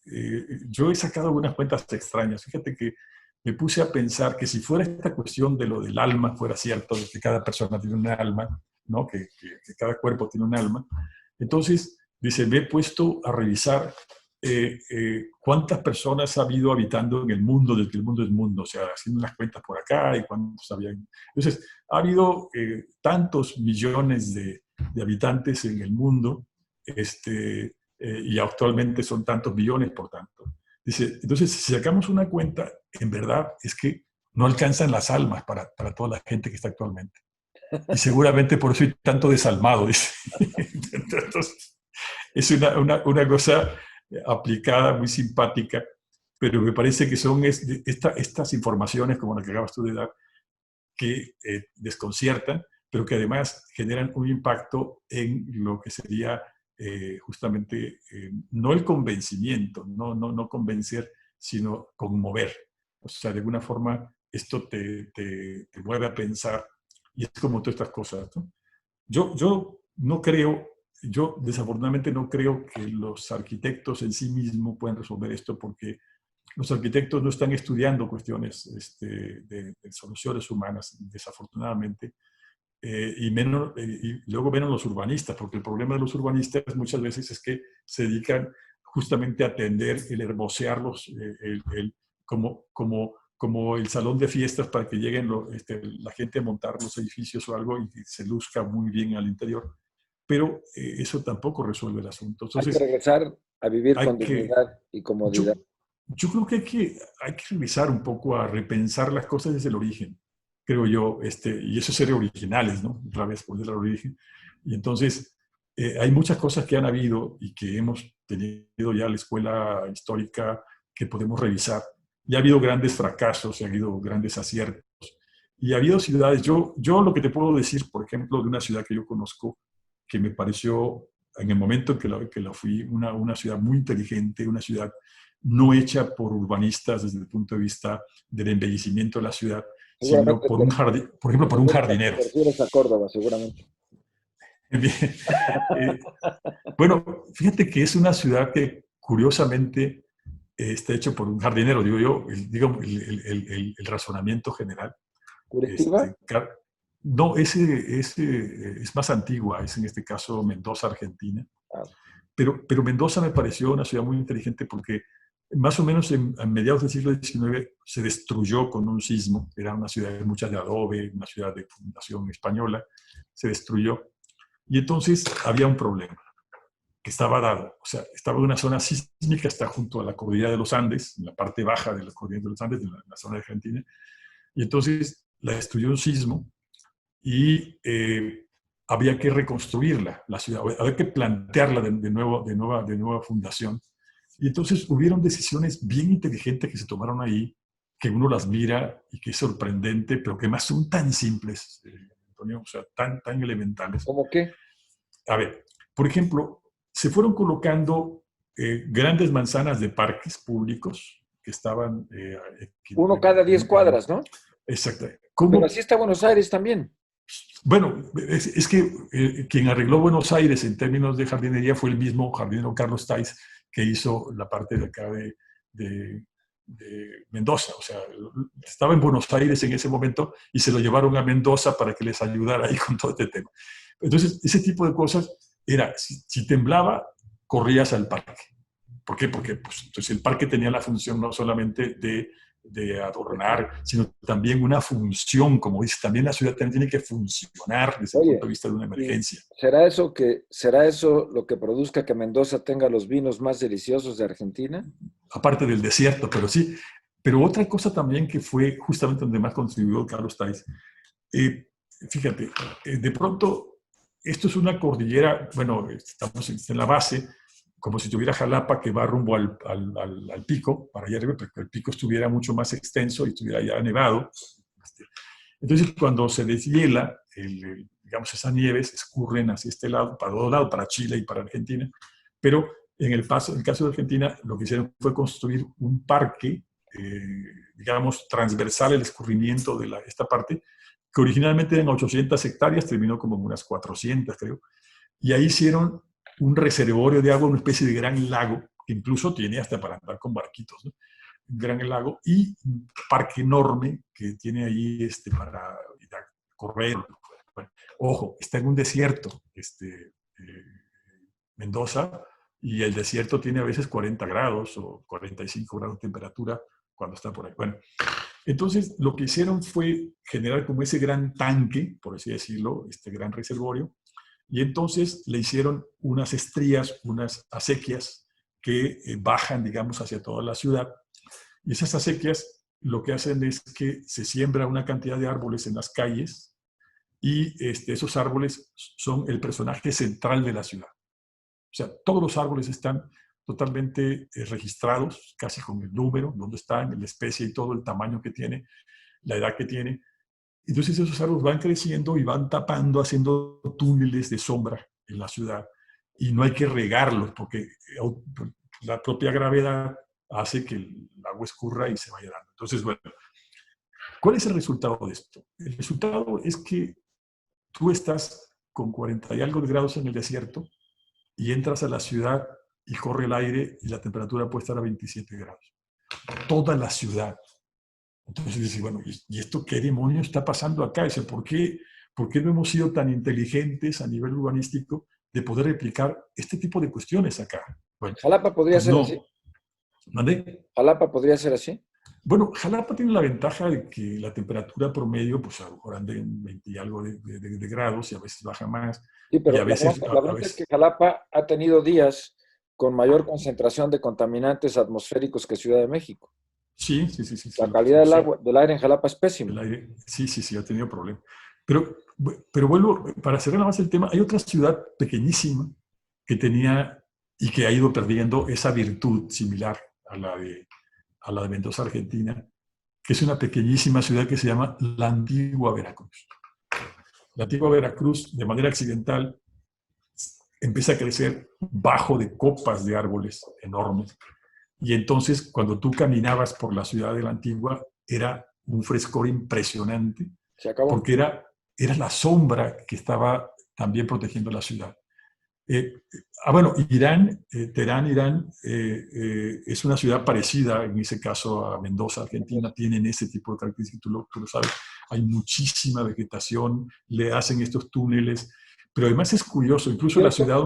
Speaker 3: yo he sacado algunas cuentas extrañas. Fíjate que me puse a pensar que si fuera esta cuestión de lo del alma, fuera cierto, de que cada persona tiene un alma, ¿no? que cada cuerpo tiene un alma, entonces, dice, me he puesto a revisar cuántas personas ha habido habitando en el mundo desde que el mundo es mundo, o sea, haciendo unas cuentas por acá y cuántos habían. Entonces, ha habido tantos millones de habitantes en el mundo, y actualmente son tantos billones, por tanto. Dice, entonces, si sacamos una cuenta, en verdad es que no alcanzan las almas para toda la gente que está actualmente. Y seguramente por eso hay tanto desalmado, dice. Entonces, es una cosa aplicada, muy simpática, pero me parece que son estas informaciones, como la que acabas tú de dar, que desconciertan, pero que además generan un impacto en lo que sería justamente no el convencimiento, no convencer, sino conmover. O sea, de alguna forma esto te mueve a pensar, y es como todas estas cosas, ¿no? Yo no creo, yo desafortunadamente no creo que los arquitectos en sí mismos puedan resolver esto, porque los arquitectos no están estudiando cuestiones de soluciones humanas, desafortunadamente, y luego menos los urbanistas, porque el problema de los urbanistas muchas veces es que se dedican justamente a atender, el hermosearlos, como el salón de fiestas para que lleguen la gente a montar los edificios o algo y se luzca muy bien al interior. Pero eso tampoco resuelve el asunto. Entonces,
Speaker 2: hay que regresar a vivir con dignidad y comodidad.
Speaker 3: Yo creo que hay que regresar un poco a repensar las cosas desde el origen, creo yo, y eso es ser originales, ¿no? Otra vez, volver al origen. Y entonces, hay muchas cosas que han habido y que hemos tenido ya la escuela histórica que podemos revisar. Y ha habido grandes fracasos, y ha habido grandes aciertos. Y ha habido ciudades, yo lo que te puedo decir, por ejemplo, de una ciudad que yo conozco, que me pareció, en el momento en que la fui, una ciudad muy inteligente, una ciudad no hecha por urbanistas desde el punto de vista del embellecimiento de la ciudad, sino por un jardín, por ejemplo, por un jardinero.
Speaker 2: Refieres a Córdoba, seguramente.
Speaker 3: Bueno, fíjate que es una ciudad que curiosamente está hecha por un jardinero, digo yo, el razonamiento general.
Speaker 2: ¿Curitiba?
Speaker 3: No, ese es más antigua, es en este caso Mendoza, Argentina. Pero Mendoza me pareció una ciudad muy inteligente porque más o menos a mediados del siglo XIX se destruyó con un sismo. Era una ciudad mucha de adobe, una ciudad de fundación española. Se destruyó. Y entonces había un problema que estaba dado. O sea, estaba en una zona sísmica, está junto a la cordillera de los Andes, en la parte baja de la cordillera de los Andes, en la zona de Argentina. Y entonces la destruyó un sismo y había que reconstruirla, la ciudad, había que plantearla de nueva fundación. Y entonces hubieron decisiones bien inteligentes que se tomaron ahí, que uno las mira y que es sorprendente, pero que más son tan simples, Antonio, o sea, tan elementales.
Speaker 2: ¿Cómo qué?
Speaker 3: A ver, por ejemplo, se fueron colocando grandes manzanas de parques públicos que estaban...
Speaker 2: uno cada 10 cuadras, ¿no?
Speaker 3: Exacto.
Speaker 2: Pero así está Buenos Aires también.
Speaker 3: Bueno, es que quien arregló Buenos Aires en términos de jardinería fue el mismo jardinero Carlos Tais, que hizo la parte de acá de Mendoza. O sea, estaba en Buenos Aires en ese momento y se lo llevaron a Mendoza para que les ayudara ahí con todo este tema. Entonces, ese tipo de cosas era, si temblaba, corrías al parque. ¿Por qué? Porque pues, entonces el parque tenía la función no solamente de adornar, sino también una función, como dice, también la ciudad también tiene que funcionar desde el punto de vista de una emergencia.
Speaker 2: ¿Será eso lo que produzca que Mendoza tenga los vinos más deliciosos de Argentina?
Speaker 3: Aparte del desierto, pero sí. Pero otra cosa también que fue justamente donde más contribuyó Carlos Tais, fíjate, de pronto, esto es una cordillera, bueno, estamos en la base, como si tuviera Jalapa que va rumbo al pico, para allá arriba, para que el pico estuviera mucho más extenso y estuviera ya nevado. Entonces, cuando se deshiela, digamos, esas nieves escurren hacia este lado, para dos lados, para Chile y para Argentina, pero en el caso de Argentina, lo que hicieron fue construir un parque, digamos, transversal al escurrimiento de esta parte, que originalmente eran 800 hectáreas, terminó como en unas 400, creo, y ahí hicieron un reservorio de agua, una especie de gran lago, que incluso tiene hasta para andar con barquitos, ¿no? Un gran lago y un parque enorme que tiene ahí para correr. Bueno, ojo, está en un desierto, Mendoza, y el desierto tiene a veces 40 grados o 45 grados de temperatura cuando está por ahí. Bueno, entonces lo que hicieron fue generar como ese gran tanque, por así decirlo, este gran reservorio. Y entonces le hicieron unas estrías, unas acequias que bajan, digamos, hacia toda la ciudad. Y esas acequias lo que hacen es que se siembra una cantidad de árboles en las calles y esos árboles son el personaje central de la ciudad. O sea, todos los árboles están totalmente registrados, casi con el número, dónde están, la especie y todo, el tamaño que tiene, la edad que tiene. Entonces esos árboles van creciendo y van tapando, haciendo túneles de sombra en la ciudad. Y no hay que regarlos porque la propia gravedad hace que el agua escurra y se vaya dando. Entonces, bueno, ¿cuál es el resultado de esto? El resultado es que tú estás con 40 y algo de grados en el desierto y entras a la ciudad y corre el aire y la temperatura puede estar a 27 grados. Toda la ciudad. Entonces dice, bueno, ¿y esto qué demonios está pasando acá? Dice, ¿por qué ¿por qué no hemos sido tan inteligentes a nivel urbanístico de poder replicar este tipo de cuestiones acá? Bueno,
Speaker 2: ¿Jalapa podría
Speaker 3: pues
Speaker 2: ser
Speaker 3: no.
Speaker 2: así?
Speaker 3: ¿Mande?
Speaker 2: ¿Jalapa podría ser así?
Speaker 3: Bueno, Jalapa tiene la ventaja de que la temperatura promedio, pues a lo mejor anda en 20 y algo de grados y a veces baja más.
Speaker 2: Sí, pero
Speaker 3: y a veces,
Speaker 2: la bronca es que Jalapa ha tenido días con mayor concentración de contaminantes atmosféricos que Ciudad de México.
Speaker 3: Sí.
Speaker 2: La calidad del aire en Jalapa es pésima.
Speaker 3: El aire, sí, ha tenido problemas. Pero vuelvo, para cerrar nada más el tema, hay otra ciudad pequeñísima que tenía y que ha ido perdiendo esa virtud similar a la de Mendoza, Argentina, que es una pequeñísima ciudad que se llama la Antigua Veracruz. La Antigua Veracruz, de manera accidental, empieza a crecer bajo de copas de árboles enormes. Y entonces, cuando tú caminabas por la ciudad de la Antigua, era un frescor impresionante,
Speaker 2: Se acabó.
Speaker 3: porque era la sombra que estaba también protegiendo la ciudad. Bueno, Teherán, Irán, es una ciudad parecida, en ese caso, a Mendoza, Argentina. Tienen ese tipo de características, tú lo sabes. Hay muchísima vegetación, le hacen estos túneles, pero además es curioso, incluso la ciudad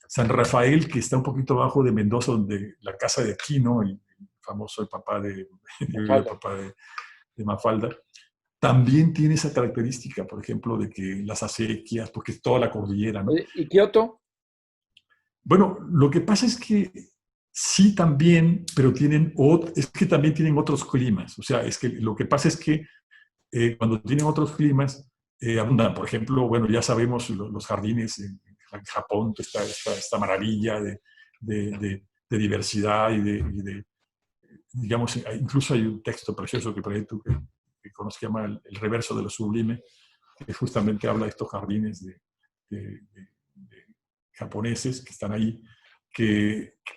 Speaker 3: San Rafael, que está un poquito abajo de Mendoza, donde la casa de Aquino, el famoso el papá de Mafalda, también tiene esa característica, por ejemplo, de que las acequias, porque es toda la cordillera, ¿no?
Speaker 2: ¿Y Kioto?
Speaker 3: Bueno, lo que pasa es que sí también, pero es que también tienen otros climas. O sea, es que lo que pasa es que cuando tienen otros climas, abundan. Por ejemplo, bueno, ya sabemos los jardines en Japón, esta maravilla de diversidad digamos, incluso hay un texto precioso que por ahí tú que conoces, que llama el reverso de lo sublime, que justamente habla de estos jardines de japoneses que están ahí,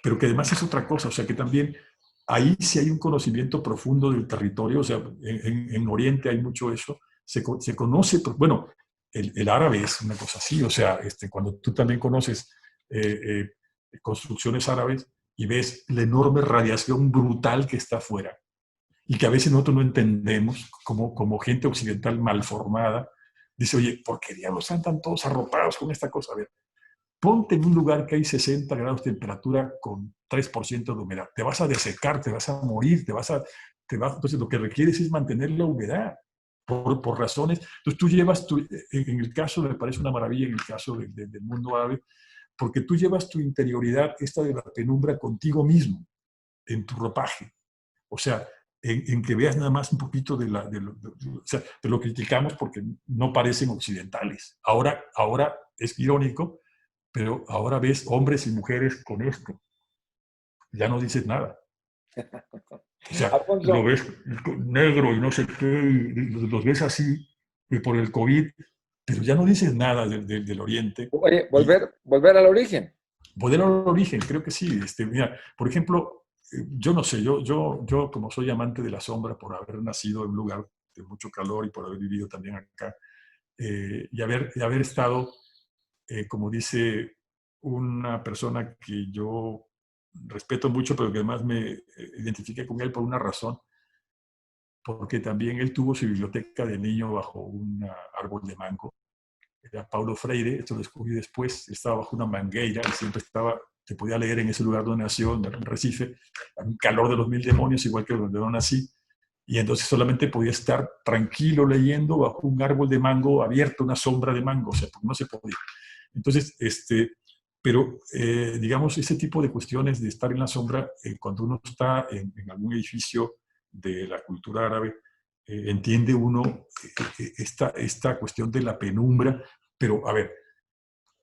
Speaker 3: pero que además es otra cosa, o sea que también ahí sí hay un conocimiento profundo del territorio, o sea, en Oriente hay mucho eso, se conoce, bueno, el árabe es una cosa así, o sea, cuando tú también conoces construcciones árabes y ves la enorme radiación brutal que está afuera, y que a veces nosotros no entendemos, como gente occidental malformada, dice, oye, ¿por qué diablos andan todos arropados con esta cosa? A ver, ponte en un lugar que hay 60 grados de temperatura con 3% de humedad. Te vas a desecar, te vas a morir, entonces lo que requieres es mantener la humedad por razones. Entonces tú llevas, en el caso, me parece una maravilla en el caso del mundo árabe, porque tú llevas tu interioridad, esta de la penumbra, contigo mismo, en tu ropaje. O sea, en que veas nada más un poquito o sea, te lo criticamos porque no parecen occidentales. Ahora es irónico, pero ahora ves hombres y mujeres con esto. Ya no dices nada. O sea,
Speaker 2: Alfonso,
Speaker 3: lo ves negro y no sé qué, los ves así por el COVID, pero ya no dices nada del Oriente.
Speaker 2: oye, volver al origen.
Speaker 3: Volver al origen, creo que sí. Mira, por ejemplo, yo no sé, yo como soy amante de la sombra por haber nacido en un lugar de mucho calor y por haber vivido también acá, y haber estado, como dice una persona que yo respeto mucho, pero que además me identifiqué con él por una razón, porque también él tuvo su biblioteca de niño bajo un árbol de mango. Era Paulo Freire, esto lo descubrí después, estaba bajo una mangueira y siempre se podía leer en ese lugar donde nació, en Recife, un calor de los mil demonios, igual que donde yo nací, y entonces solamente podía estar tranquilo leyendo bajo un árbol de mango abierto, una sombra de mango, o sea, no se podía. Entonces, pero digamos, ese tipo de cuestiones de estar en la sombra, cuando uno está en algún edificio de la cultura árabe, entiende uno esta cuestión de la penumbra, pero a ver,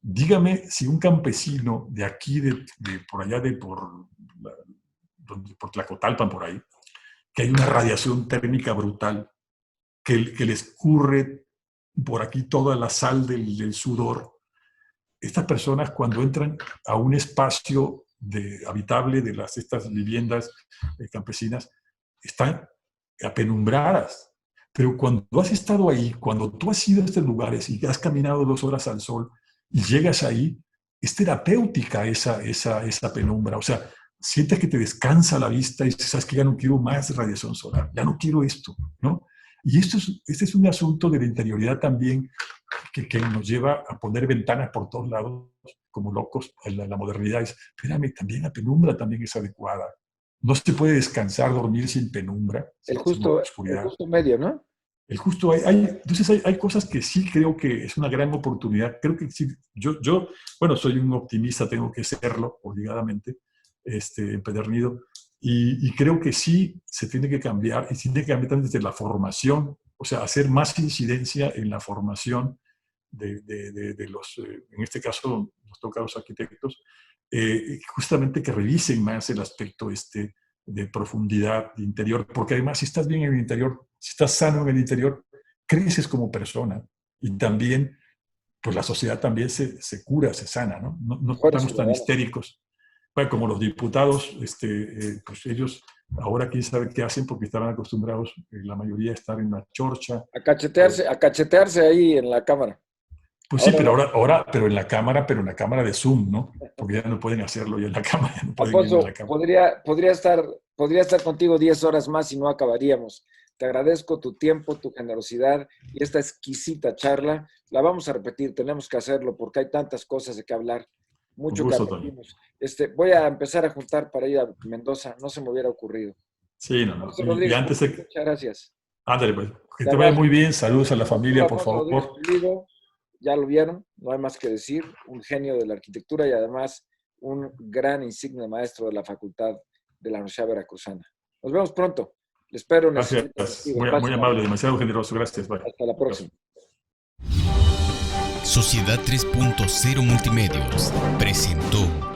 Speaker 3: dígame si un campesino de aquí, por allá, por Tlacotalpan, por ahí, que hay una radiación térmica brutal, que le escurre por aquí toda la sal del sudor. Estas personas, cuando entran a un espacio habitable de estas viviendas campesinas, están apenumbradas. Pero cuando has estado ahí, cuando tú has ido a estos lugares y has caminado 2 horas al sol y llegas ahí, es terapéutica esa penumbra. O sea, sientes que te descansa la vista y sabes que ya no quiero más radiación solar, ya no quiero esto, ¿no? Y este es un asunto de la interioridad también que nos lleva a poner ventanas por todos lados, como locos. La modernidad es, espérame, también la penumbra también es adecuada. No se puede descansar, dormir sin penumbra.
Speaker 2: El justo medio, ¿no?
Speaker 3: El justo, entonces hay cosas que sí creo que es una gran oportunidad. Creo que sí, yo bueno, soy un optimista, tengo que serlo obligadamente, empedernido, y creo que sí se tiene que cambiar, y se tiene que cambiar también desde la formación, o sea, hacer más incidencia en la formación de los, en este caso, nos toca a los arquitectos, justamente que revisen más el aspecto de profundidad, de interior, porque además si estás bien en el interior, si estás sano en el interior, creces como persona y también, pues la sociedad también se cura, se sana, ¿no? No estamos tan histéricos. Bueno, como los diputados, pues ellos ahora quién sabe qué hacen porque estaban acostumbrados, la mayoría, a estar en la chorcha.
Speaker 2: A cachetearse ahí en la cámara.
Speaker 3: Pues sí, pero ahora pero en la cámara de Zoom, ¿no? Porque ya no pueden hacerlo ya en la cámara. Ya no pueden
Speaker 2: Alfonso,
Speaker 3: ir en la cámara.
Speaker 2: podría estar contigo 10 horas más y no acabaríamos. Te agradezco tu tiempo, tu generosidad y esta exquisita charla. La vamos a repetir, tenemos que hacerlo porque hay tantas cosas de qué hablar. Mucho que aprendimos. Voy a empezar a juntar para ir a Mendoza. No se me hubiera ocurrido.
Speaker 3: Sí, no.
Speaker 2: Rodríguez,
Speaker 3: Y antes de...
Speaker 2: Muchas gracias.
Speaker 3: Ándale, pues. Que te vaya muy bien. Saludos a la familia, por favor.
Speaker 2: Ya lo vieron, no hay más que decir. Un genio de la arquitectura y además un gran insigne maestro de la Facultad de la Universidad Veracruzana. Nos vemos pronto. Le espero.
Speaker 3: Gracias. Muy amable, demasiado generoso. Gracias. Bye.
Speaker 2: Hasta la próxima.
Speaker 1: Sociedad 3.0 Multimedios presentó